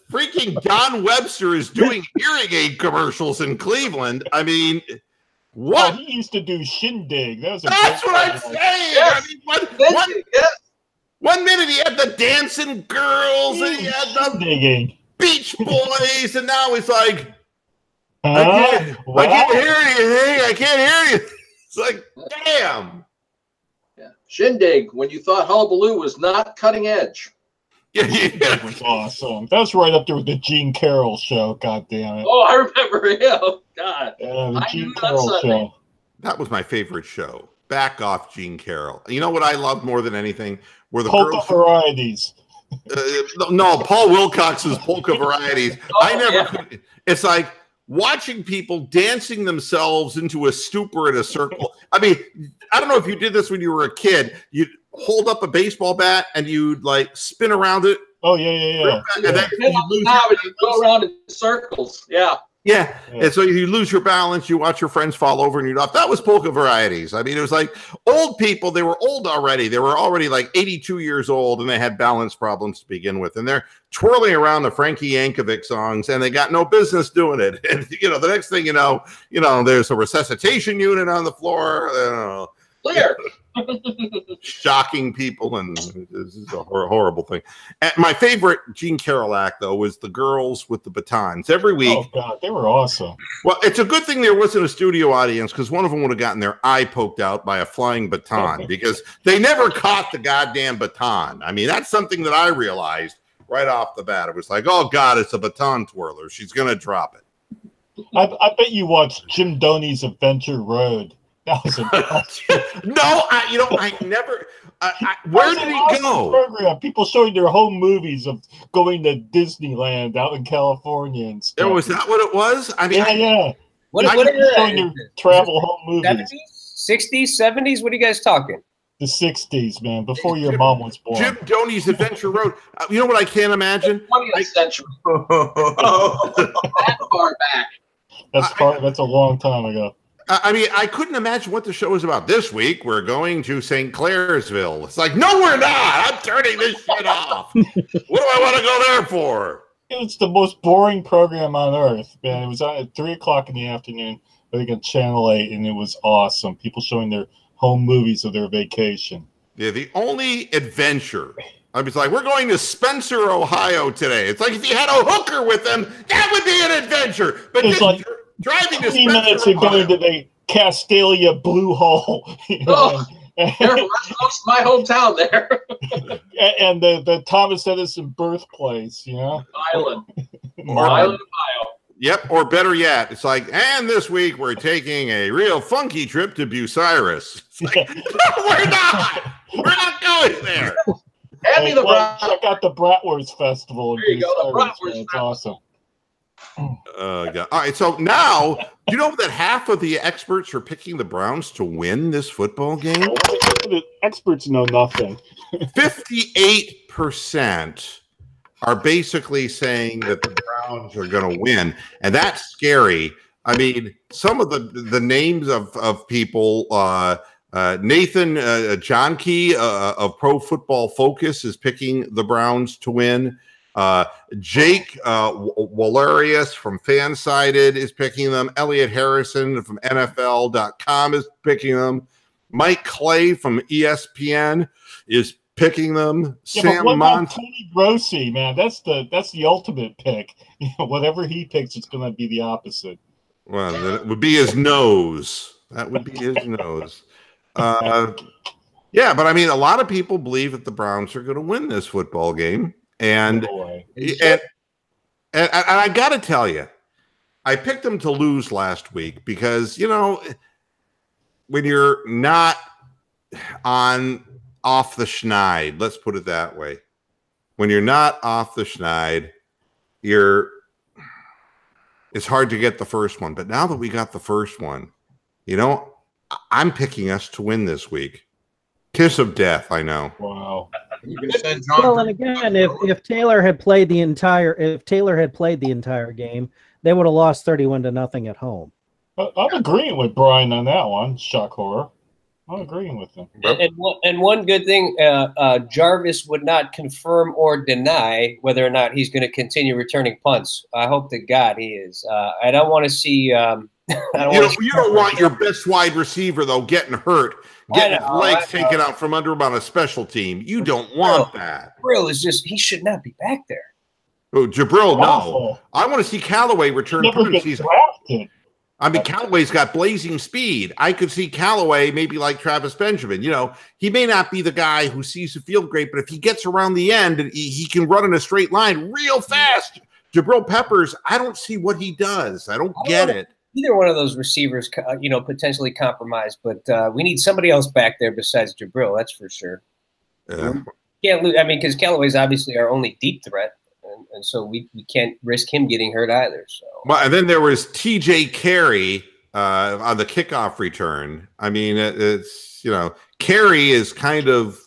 Freaking Don Webster is doing hearing aid commercials in Cleveland. I mean, what? Oh, he used to do Shindig. That's what I'm saying. Yes. I mean, one minute he had the dancing girls and he had the Beach Boys, and now he's like, I can't hear you. I can't hear you. It's like, damn. Yeah. Shindig, when you thought Hullabaloo was not cutting edge. That was awesome. That was right up there with the Gene Carroll show. God damn it. Oh, I remember him. Oh, God. Yeah, the Gene Carroll show. That was my favorite show. Back off, Gene Carroll. You know what I loved more than anything? Were the Polka Varieties. No, Paul Wilcox's Polka Varieties. I never could. It's like watching people dancing themselves into a stupor in a circle. I mean, I don't know if you did this when you were a kid. You'd hold up a baseball bat and you'd like spin around it. Oh, yeah. And then you go around in circles. Yeah. And so you lose your balance, you watch your friends fall over and you're off. That was Polka Varieties. I mean, it was like old people, they were old already. They were already like 82 years old and they had balance problems to begin with. And they're twirling around the Frankie Yankovic songs and they got no business doing it. And, the next thing you know, there's a resuscitation unit on the floor. Clear. Shocking people, and this is a horrible thing. And my favorite Gene Carroll act, though, was the girls with the batons every week. Oh God, they were awesome. Well, it's a good thing there wasn't a studio audience because one of them would have gotten their eye poked out by a flying baton because they never caught the goddamn baton. I mean, that's something that I realized right off the bat. It was like, oh God, it's a baton twirler. She's gonna drop it. I bet you watched Jim Doney's Adventure Road. That was No, I never. Where did he go? Program. People showing their home movies of going to Disneyland out in California and stuff. Was that what it was? I mean, yeah. What showing their travel home movies? 70s, 60s, 70s? What are you guys talking? The 60s, man, before your mom was born. Jim Doney's Adventure Road. You know what I can't imagine? 20th century. That far back. That's a long time ago. I mean, I couldn't imagine what the show was about. This week, we're going to St. Clairsville. It's like, no, we're not. I'm turning this shit off. What do I want to go there for? It's the most boring program on earth, man. It was on at 3 o'clock in the afternoon, I think on Channel 8, and it was awesome. People showing their home movies of their vacation. Yeah, the only adventure. I was like, we're going to Spencer, Ohio today. It's like if you had a hooker with them, that would be an adventure. But it's like driving to 20 minutes and going to the Castalia Blue Hole. My hometown there. And the Thomas Edison birthplace, Island, Ohio. Yep, or better yet, it's like, and this week we're taking a real funky trip to Bucyrus. It's like, no, we're not. We're not going there. Hand me the bratwurst. Check out the Bratwurst Festival. There you go, the Bratwurst. It's awesome. Yeah. All right. So now, you know that half of the experts are picking the Browns to win this football game? The experts know nothing. 58% are basically saying that the Browns are going to win, and that's scary. I mean, some of the names of people. Nathan Johnke of Pro Football Focus is picking the Browns to win. Jake Walarius from Fansided is picking them. Elliot Harrison from NFL.com is picking them. Mike Clay from ESPN is picking them. Yeah, Sam Mont. Tony Grossi, man, that's the ultimate pick. Whatever he picks, it's going to be the opposite. Well, then it would be his nose. That would be his nose. Yeah, but I mean, a lot of people believe that the Browns are going to win this football game. And I got to tell you, I picked them to lose last week because, when you're not off the schneid, let's put it that way. When you're not off the schneid, you're it's hard to get the first one. But now that we got the first one, you know, I'm picking us to win this week. Kiss of death, I know. Wow. Well, and again, if Taylor had played the entire game, they would have lost 31-0 at home. I'm agreeing with Brian on that one. Shock horror. I'm agreeing with him. And one good thing, Jarvis would not confirm or deny whether or not he's going to continue returning punts. I hope to God he is. I don't want to see. You don't want your best wide receiver though getting hurt, getting his legs taken out from under him on a special team. You don't want that. Jabril is just—he should not be back there. Oh, Jabril, no. I want to see Callaway return punts. I mean, Callaway's got blazing speed. I could see Callaway maybe like Travis Benjamin. You know, he may not be the guy who sees the field great, but if he gets around the end and he can run in a straight line real fast. Jabril Peppers, I don't see what he does. I don't get it. Either one of those receivers, potentially compromised, but we need somebody else back there besides Jabril. That's for sure. Can't lose. I mean, because Callaway's obviously our only deep threat. And so we can't risk him getting hurt either. So, well, and then there was T.J. Carey on the kickoff return. I mean, it's Carey is kind of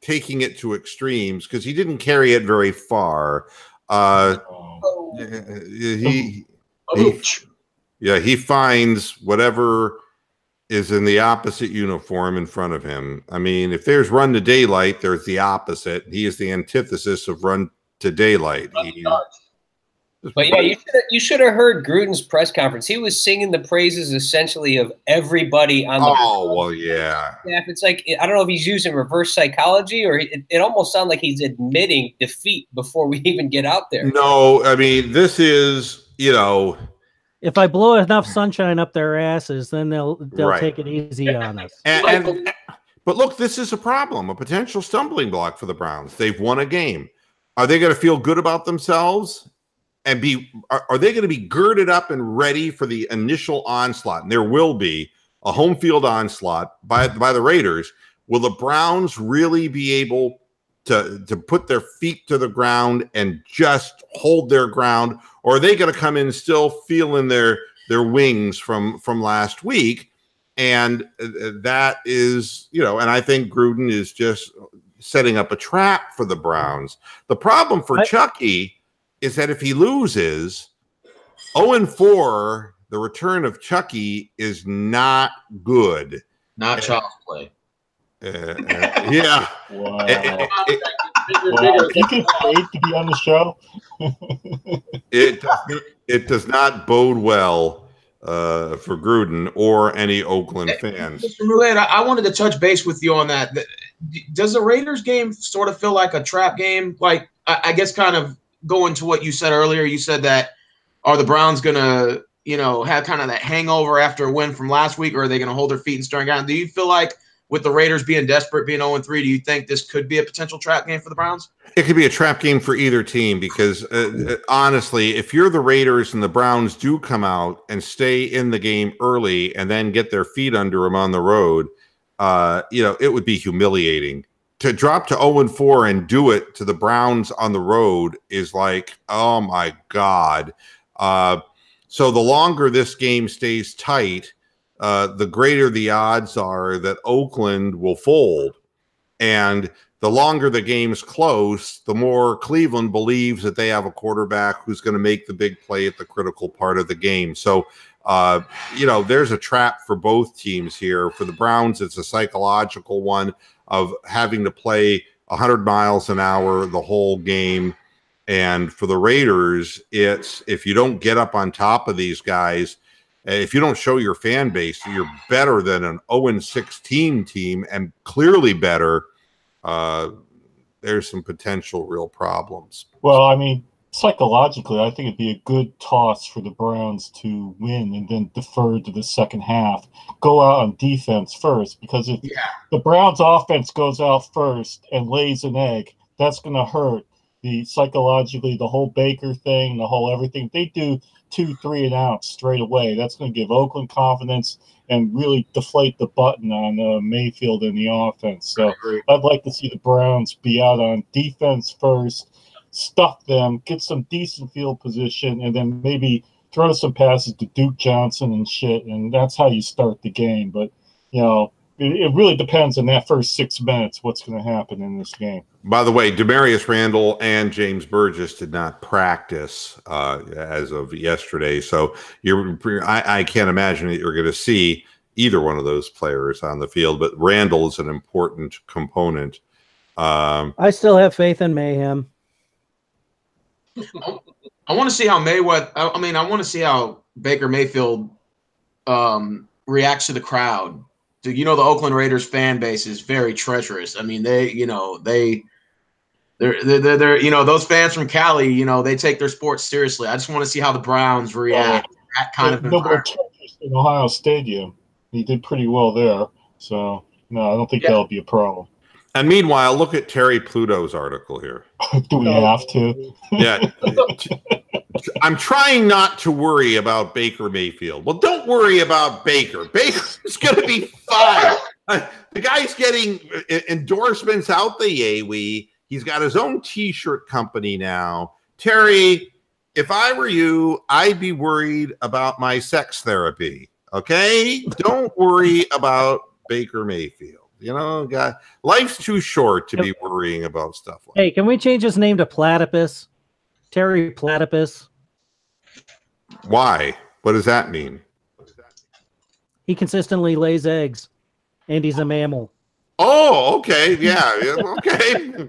taking it to extremes because he didn't carry it very far. He finds whatever is in the opposite uniform in front of him. I mean, if there's run to daylight, there's the opposite. He is the antithesis of run to daylight. But yeah, you should have heard Gruden's press conference. He was singing the praises essentially of everybody on the yeah. It's like, I don't know if he's using reverse psychology or it almost sounds like he's admitting defeat before we even get out there. No, I mean, this is, if I blow enough sunshine up their asses, then they'll take it easy on us. But look, this is a problem, a potential stumbling block for the Browns. They've won a game. Are they going to feel good about themselves and are they going to be girded up and ready for the initial onslaught? And there will be a home field onslaught by the Raiders. Will the Browns really be able to put their feet to the ground and just hold their ground? Or are they going to come in still feeling their wings from last week? And that is, and I think Gruden is just setting up a trap for the Browns. The problem for Chucky is that if he loses 0-4, the return of Chucky is not good. Not child's play. Yeah. Wow. You can wait to be on the show. It does not bode well for Gruden or any Oakland fans. Mr. Moohead, I wanted to touch base with you on that. Does the Raiders game sort of feel like a trap game? Like, I guess kind of going to what you said earlier, you said that are the Browns going to, have kind of that hangover after a win from last week, or are they going to hold their feet and start down? Do you feel like with the Raiders being desperate, being 0-3, do you think this could be a potential trap game for the Browns? It could be a trap game for either team because, honestly, if you're the Raiders and the Browns do come out and stay in the game early and then get their feet under them on the road, it would be humiliating. To drop to 0-4 and do it to the Browns on the road is like, oh, my God. So the longer this game stays tight, the greater the odds are that Oakland will fold. And the longer the game's close, the more Cleveland believes that they have a quarterback who's going to make the big play at the critical part of the game. So, there's a trap for both teams here. For the Browns, it's a psychological one of having to play 100 miles an hour the whole game. And for the Raiders, it's if you don't get up on top of these guys, if you don't show your fan base that you're better than an 0-16 team and clearly better, there's some potential real problems. Well, I mean, psychologically, I think it'd be a good toss for the Browns to win and then defer to the second half. Go out on defense first, because if the Browns offense goes out first and lays an egg, that's going to hurt psychologically, the whole Baker thing, the whole everything. They do 2, 3 and out straight away. That's going to give Oakland confidence and really deflate the button on Mayfield and the offense. So I'd like to see the Browns be out on defense first, stuff them, get some decent field position, and then maybe throw some passes to Duke Johnson and shit, and that's how you start the game. But, you know, it really depends on that first 6 minutes what's going to happen in this game. By the way, Demarius Randall and James Burgess did not practice as of yesterday, so I can't imagine that you're going to see either one of those players on the field. But Randall is an important component. I still have faith in Mayhem. I want to see how I want to see how Baker Mayfield reacts to the crowd. The Oakland Raiders fan base is very treacherous. I mean, they're those fans from Cali, they take their sports seriously. I just want to see how the Browns react to that kind of environment. In Ohio Stadium, he did pretty well there. So no, I don't think that'll be a problem. And meanwhile, look at Terry Pluto's article here. Do we have to? Yeah. I'm trying not to worry about Baker Mayfield. Well, don't worry about Baker. Baker's going to be fine. The guy's getting endorsements out the Yawi. He's got his own T-shirt company now. Terry, if I were you, I'd be worried about my sex therapy. Okay? Don't worry about Baker Mayfield. Life's too short to be worrying about stuff like that. Hey, can we change his name to Platypus? Terry Platypus. Why? What does that mean? He consistently lays eggs, and he's a mammal. Oh, okay. Yeah, okay.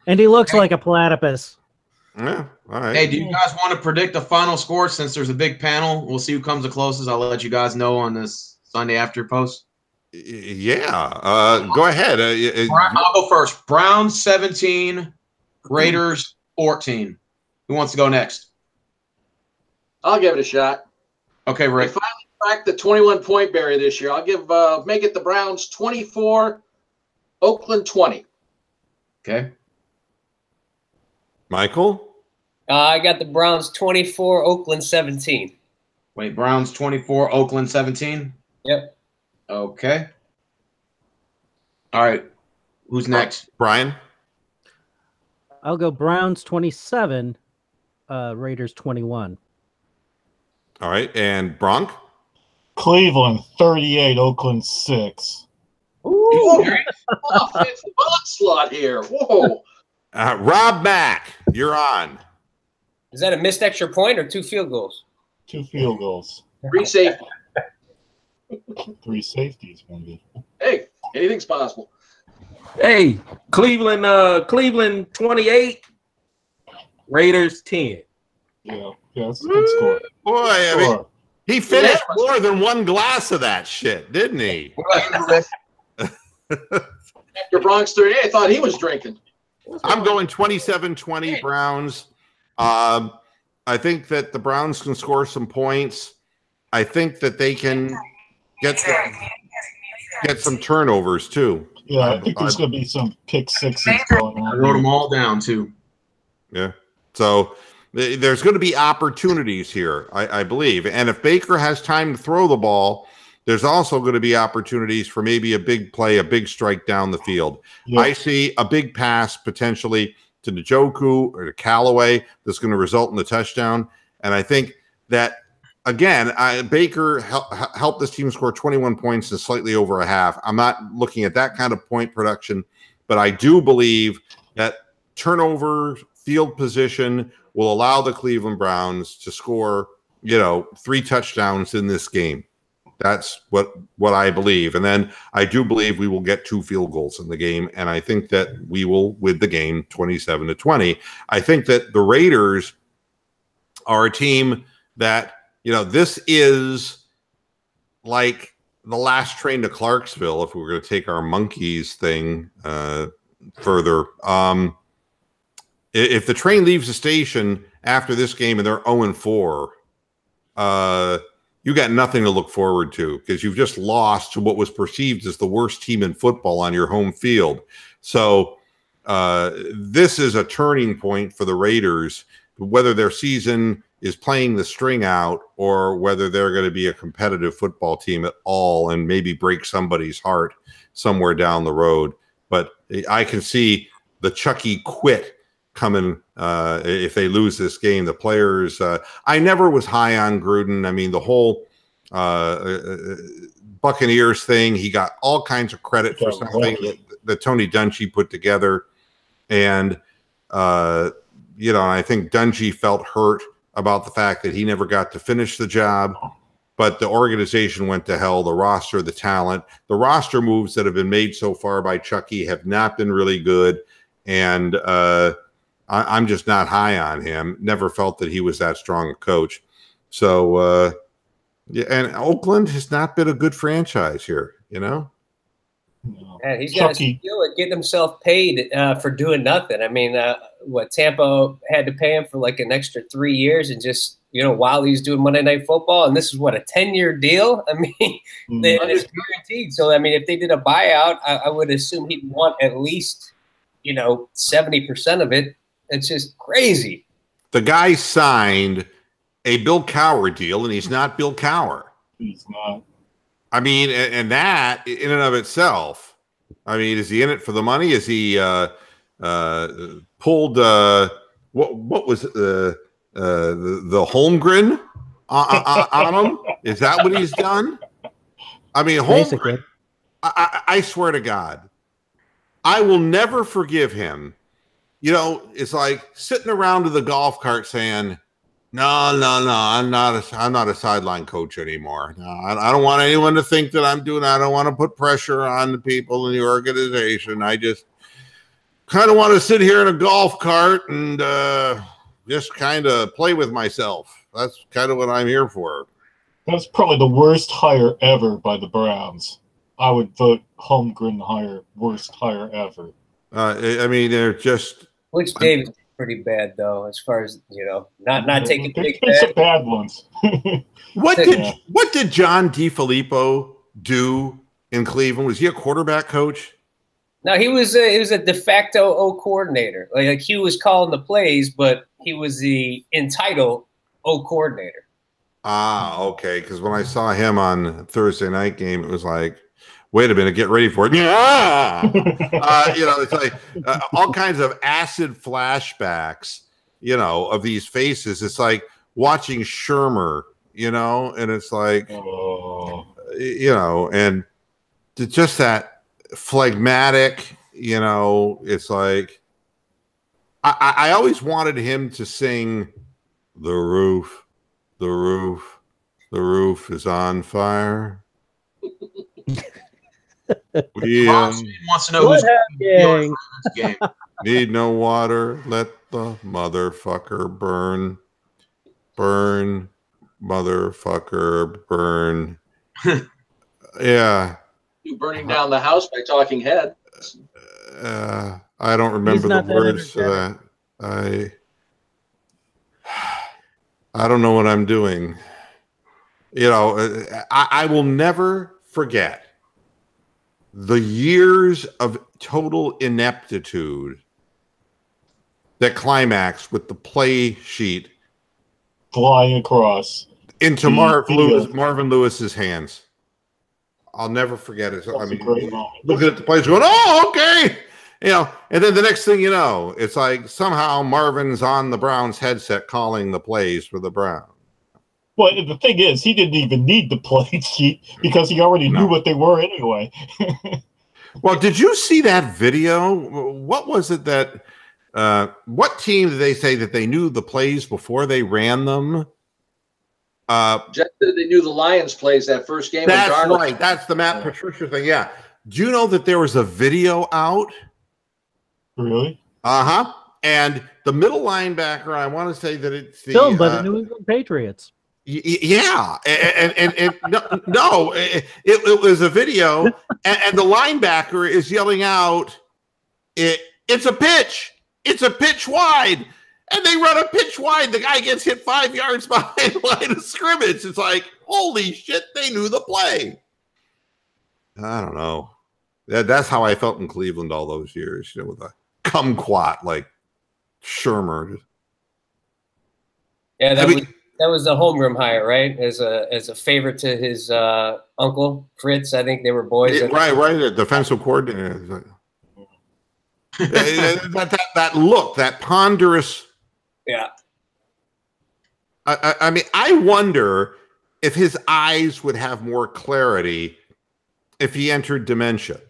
And he looks like a platypus. Yeah, all right. Hey, do you guys want to predict the final score since there's a big panel? We'll see who comes the closest. I'll let you guys know on this Sunday after post. Yeah, go ahead. I'll go first. Browns 17, Raiders 14. Who wants to go next? I'll give it a shot. Okay, Rick. They finally cracked the 21-point barrier this year. I'll make it the Browns 24, Oakland 20. Okay. Michael? I got the Browns 24, Oakland 17. Wait, Browns 24, Oakland 17? Yep. Okay. All right. Who's next? Brian? I'll go Browns 27, Raiders 21. All right. And Bronk? Cleveland 38, Oakland 6. Ooh, offensive onslaught here. Whoa. Rob Mack, you're on. Is that a missed extra point or 2 field goals? 2 field goals. 3 safety. 3 safeties, maybe. Hey, anything's possible. Hey, Cleveland 28, Raiders 10. Yeah, that's a good score. Boy, I mean, he finished more than one glass of that shit, didn't he? After Bronx 38, I thought he was drinking. I'm going 27-20 Browns. I think that the Browns can score some points. I think that they can get some turnovers too. Yeah, I think there's going to be some pick sixes going on. I wrote them all down too. Yeah. So there's going to be opportunities here, I believe. And if Baker has time to throw the ball, there's also going to be opportunities for maybe a big play, a big strike down the field. Yeah. I see a big pass potentially to Njoku or to Callaway that's going to result in the touchdown. And I think that, again, Baker helped this team score 21 points in slightly over a half. I'm not looking at that kind of point production, but I do believe that turnover, field position will allow the Cleveland Browns to score, 3 touchdowns in this game. That's what I believe. And then I do believe we will get 2 field goals in the game. And I think that we will win the game 27-20. I think that the Raiders are a team that, this is like the last train to Clarksville, if we were going to take our monkeys thing further. If the train leaves the station after this game and they're 0-4, you got nothing to look forward to because you've just lost to what was perceived as the worst team in football on your home field. So this is a turning point for the Raiders, whether their season is playing the string out or whether they're going to be a competitive football team at all and maybe break somebody's heart somewhere down the road. But I can see the Chucky quit coming if they lose this game. The players, I never was high on Gruden. I mean, the whole Buccaneers thing, he got all kinds of credit for something that Tony Dungy put together. And, I think Dungy felt hurt about the fact that he never got to finish the job. But the organization went to hell. The roster, the talent, the roster moves that have been made so far by Chucky have not been really good. And I'm just not high on him. Never felt that he was that strong a coach. So, and Oakland has not been a good franchise here, Yeah, he's got to steal it, get himself paid for doing nothing. I mean, Tampa had to pay him for like an extra 3 years and just, while he's doing Monday Night Football. And this is what, a 10-year deal? I mean, and it's guaranteed. So, I mean, if they did a buyout, I would assume he'd want at least, 70% of it. It's just crazy. The guy signed a Bill Cowher deal, and he's not Bill Cowher. He's not. I mean, and that in and of itself, I mean, is he in it for the money? Is he pulled what was the Holmgren on him? Is that what he's done? I mean, Holmgren, I swear to God, I will never forgive him. It's like sitting around to the golf cart saying, No, I'm not a sideline coach anymore. No, I don't want anyone to think that I'm doing that. I don't want to put pressure on the people in the organization. I just kind of want to sit here in a golf cart and just kind of play with myself. That's kind of what I'm here for. That's probably the worst hire ever by the Browns. I would vote Holmgren hire, worst hire ever. I mean, they're just... Which Davis pretty bad though, as far as not taking big bad ones. What did John DeFilippo do in Cleveland? Was he a quarterback coach? No, he was a de facto O coordinator. Like he was calling the plays, but he was the entitled O coordinator. Ah, okay. Because when I saw him on Thursday night game, it was like, wait a minute, get ready for it. Yeah. It's like all kinds of acid flashbacks, of these faces. It's like watching Shermer, and it's like, and just that phlegmatic, it's like, I always wanted him to sing the roof is on fire. We wants to know who's gang. Game. Need no water. Let the motherfucker burn. Burn, motherfucker, burn. Yeah. You burning down the house by Talking Head. I don't remember the words to that. I don't know what I'm doing. I will never forget the years of total ineptitude that climaxed with the play sheet flying across into Marvin Lewis's hands. I'll never forget it. I mean, looking at the plays going, oh, okay. And then the next thing you know, it's like somehow Marvin's on the Browns headset calling the plays for the Browns. Well, the thing is, he didn't even need the play sheet because he already knew what they were anyway. Well, did you see that video? What was it that what team did they say that they knew the plays before they ran them? Just that they knew the Lions plays that first game. That's right. That's the Matt Patricia thing. Yeah. Do you know that there was a video out? Really? Uh-huh. And the middle linebacker, I want to say that it's the film by the New England Patriots. Yeah, and no, it was a video, and the linebacker is yelling out, "It's a pitch! It's a pitch wide!" And they run a pitch wide. The guy gets hit 5 yards behind the line of scrimmage. It's like, holy shit! They knew the play. I don't know. That's how I felt in Cleveland all those years. With a kumquat like Shermer. Yeah, that was the Holmgren hire, right? As a favor to his uncle Fritz. I think they were boys. Right. A defensive coordinator. that look, that ponderous. Yeah. I mean, I wonder if his eyes would have more clarity if he entered dementia.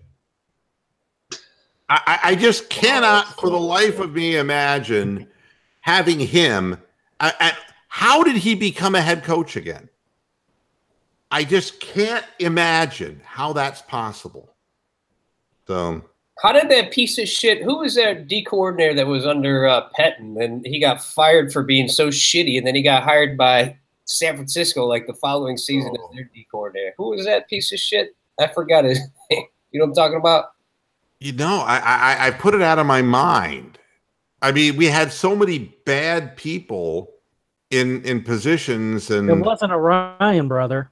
I just cannot, for the life of me, imagine having him. How did he become a head coach again? I just can't imagine how that's possible. So, how did that piece of shit? Who was that D coordinator that was under Pettin, and he got fired for being so shitty, and then he got hired by San Francisco like the following season as their D coordinator? Who was that piece of shit? I forgot his name. You know what I'm talking about? You know, I put it out of my mind. I mean, we had so many bad people in positions, and it wasn't a Ryan brother.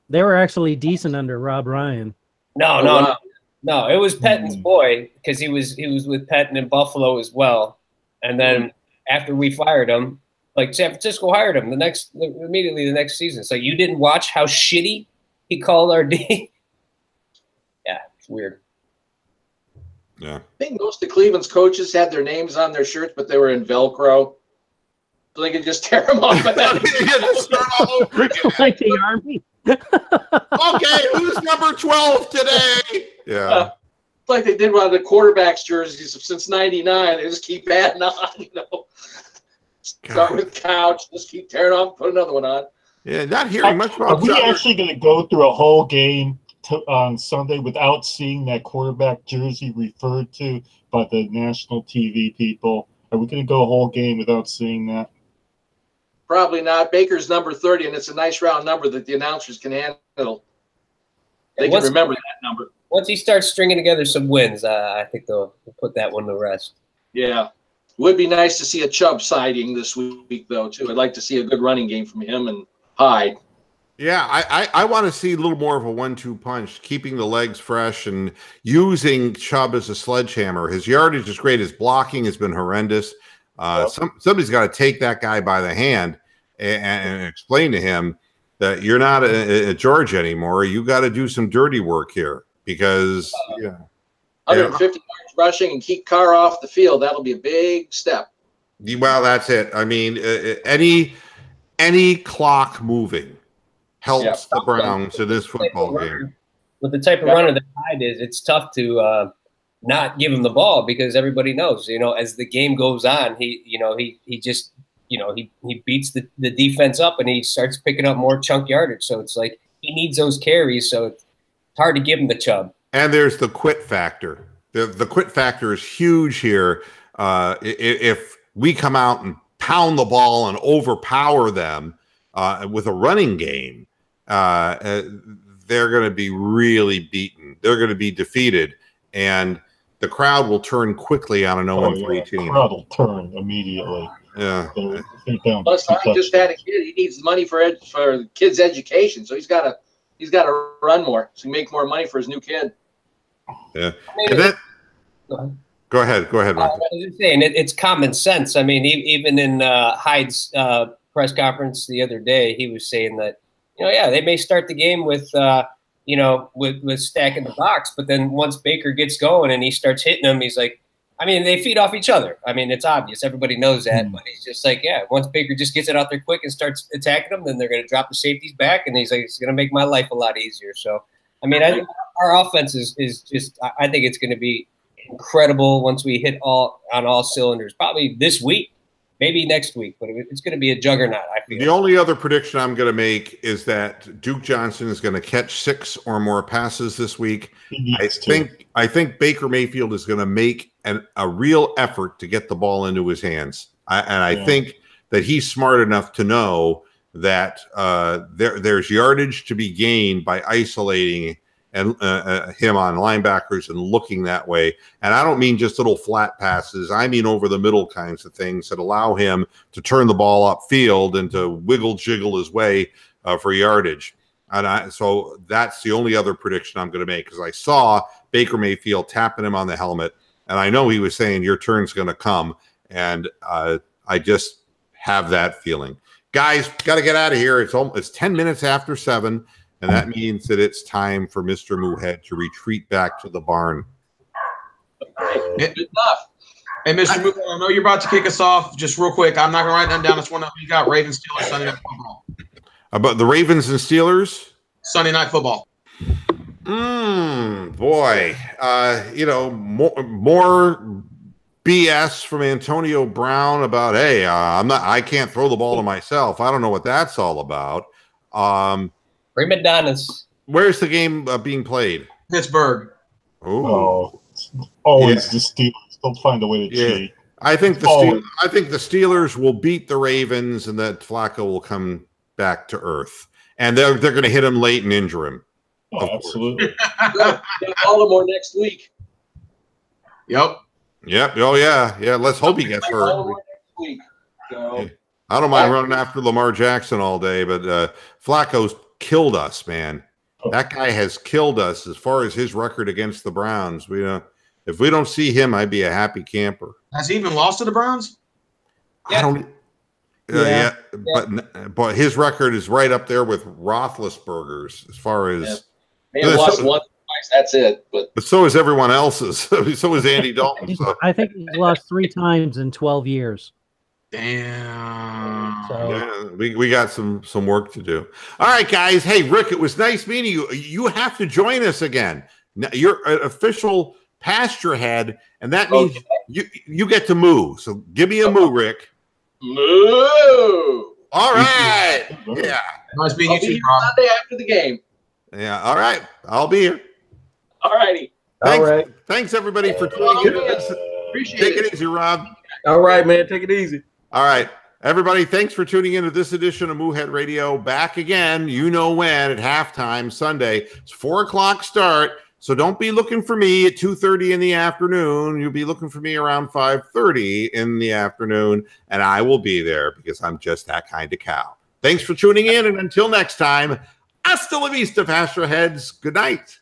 They were actually decent under Rob Ryan. No. It was Pettin's boy, because he was with Pettin in Buffalo as well. And then after we fired him, like San Francisco hired him immediately the next season. So you didn't watch how shitty he called our D? Yeah, it's weird. Yeah. I think most of Cleveland's coaches had their names on their shirts, but they were in Velcro. So they could just tear them off. Like the Army. Okay, who's number 12 today? Yeah. Like they did one of the quarterbacks' jerseys since '99. They just keep adding on, you know. Start with couch, just keep tearing off, put another one on. Yeah, not hearing much about. Are we actually going to go through a whole game on Sunday without seeing that quarterback jersey referred to by the national TV people? Are we going to go a whole game without seeing that? Probably not. Baker's number 30, and it's a nice round number that the announcers can handle. They can remember that number. Once he starts stringing together some wins, I think they'll put that one to rest. Yeah. Would be nice to see a Chubb sighting this week, though, too. I'd like to see a good running game from him and Hyde. Yeah, I want to see a little more of a 1-2 punch, keeping the legs fresh and using Chubb as a sledgehammer. His yardage is great. His blocking has been horrendous. Somebody's got to take that guy by the hand and explain to him that you're not a George anymore. You got to do some dirty work here because 150 yards rushing and keep Carr off the field. That'll be a big step. Well, that's it. I mean, any clock moving helps the Browns in this football game. With the type of runner that Hyde is, it's tough to not give him the ball because everybody knows, you know, as the game goes on, he beats the defense up and he starts picking up more chunk yardage. So it's like he needs those carries. So it's hard to give him the Chubb. And there's the quit factor. The quit factor is huge here. If we come out and pound the ball and overpower them with a running game, they're going to be really beaten. They're going to be defeated, and the crowd will turn quickly on an 0-3 team. The crowd will turn immediately. Yeah. Plus, I just had a kid. He needs money for the kid's education, so he's got to run more so he make more money for his new kid. Yeah. And then, go ahead, Mark. I was just saying it's common sense. I mean, even in Hyde's press conference the other day, he was saying that, you know, yeah, they may start the game with with stacking the box, but then once Baker gets going and he starts hitting them, he's like, I mean, they feed off each other. I mean, it's obvious. Everybody knows that. But he's just like, yeah, once Baker just gets it out there quick and starts attacking them, then they're going to drop the safeties back. And he's like, it's going to make my life a lot easier. So, I mean, I think our offense is just – I think it's going to be incredible once we hit on all cylinders. Probably this week, maybe next week. But it's going to be a juggernaut, I feel. The only other prediction I'm going to make is that Duke Johnson is going to catch 6 or more passes this week. I think Baker Mayfield is going to make a real effort to get the ball into his hands. I think that he's smart enough to know that there's yardage to be gained by isolating him on linebackers and looking that way. And I don't mean just little flat passes. I mean over the middle kinds of things that allow him to turn the ball upfield and to wiggle jiggle his way for yardage. And so that's the only other prediction I'm going to make, because I saw Baker Mayfield tapping him on the helmet, and I know he was saying your turn's going to come, and I just have that feeling. Guys, got to get out of here. It's 10 minutes after 7, and that means that it's time for Mr. Moohead to retreat back to the barn. Good enough. Hey, Mr. Moohead, I know you're about to kick us off. Just real quick, I'm not going to write them down. It's one of you got Ravens Steelers Sunday Night Football. About the Ravens and Steelers? Sunday Night Football. Boy. More BS from Antonio Brown about, hey, I can't throw the ball to myself. I don't know what that's all about. Prima donnas. Where's the game being played? Pittsburgh. Oh, always the Steelers. They'll find a way to cheat. I think the Steelers will beat the Ravens, and that Flacco will come back to earth, and they're going to hit him late and injure him. Oh, absolutely. Baltimore next week. Yep. Oh yeah. Let's hope he gets hurt. Baltimore next week. So. I don't mind running after Lamar Jackson all day, but Flacco's killed us, man. That guy has killed us as far as his record against the Browns. If we don't see him, I'd be a happy camper. Has he even lost to the Browns? I don't. But his record is right up there with Roethlisberger's as far as. May have lost once, twice. That's it. But so is everyone else's. So is Andy Dalton. So. I think he's lost 3 times in 12 years. Damn. So. Yeah, we got some work to do. All right, guys. Hey, Rick, it was nice meeting you. You have to join us again. Now, you're an official pasture head, and that means you get to moo. So give me a moo, Rick. Moo. All right. Yeah. Nice meeting you too, Rob. Sunday after the game. Yeah. All right. I'll be here. All righty. Thanks, everybody, for tuning in. Appreciate Take it easy, Rob. All right, man. Take it easy. All right. Everybody, thanks for tuning into this edition of Moohead Radio. Back again, you know when, at halftime Sunday. It's 4 o'clock start, so don't be looking for me at 2:30 in the afternoon. You'll be looking for me around 5:30 in the afternoon, and I will be there because I'm just that kind of cow. Thanks for tuning in, and until next time, hasta la vista, pasture heads. Good night.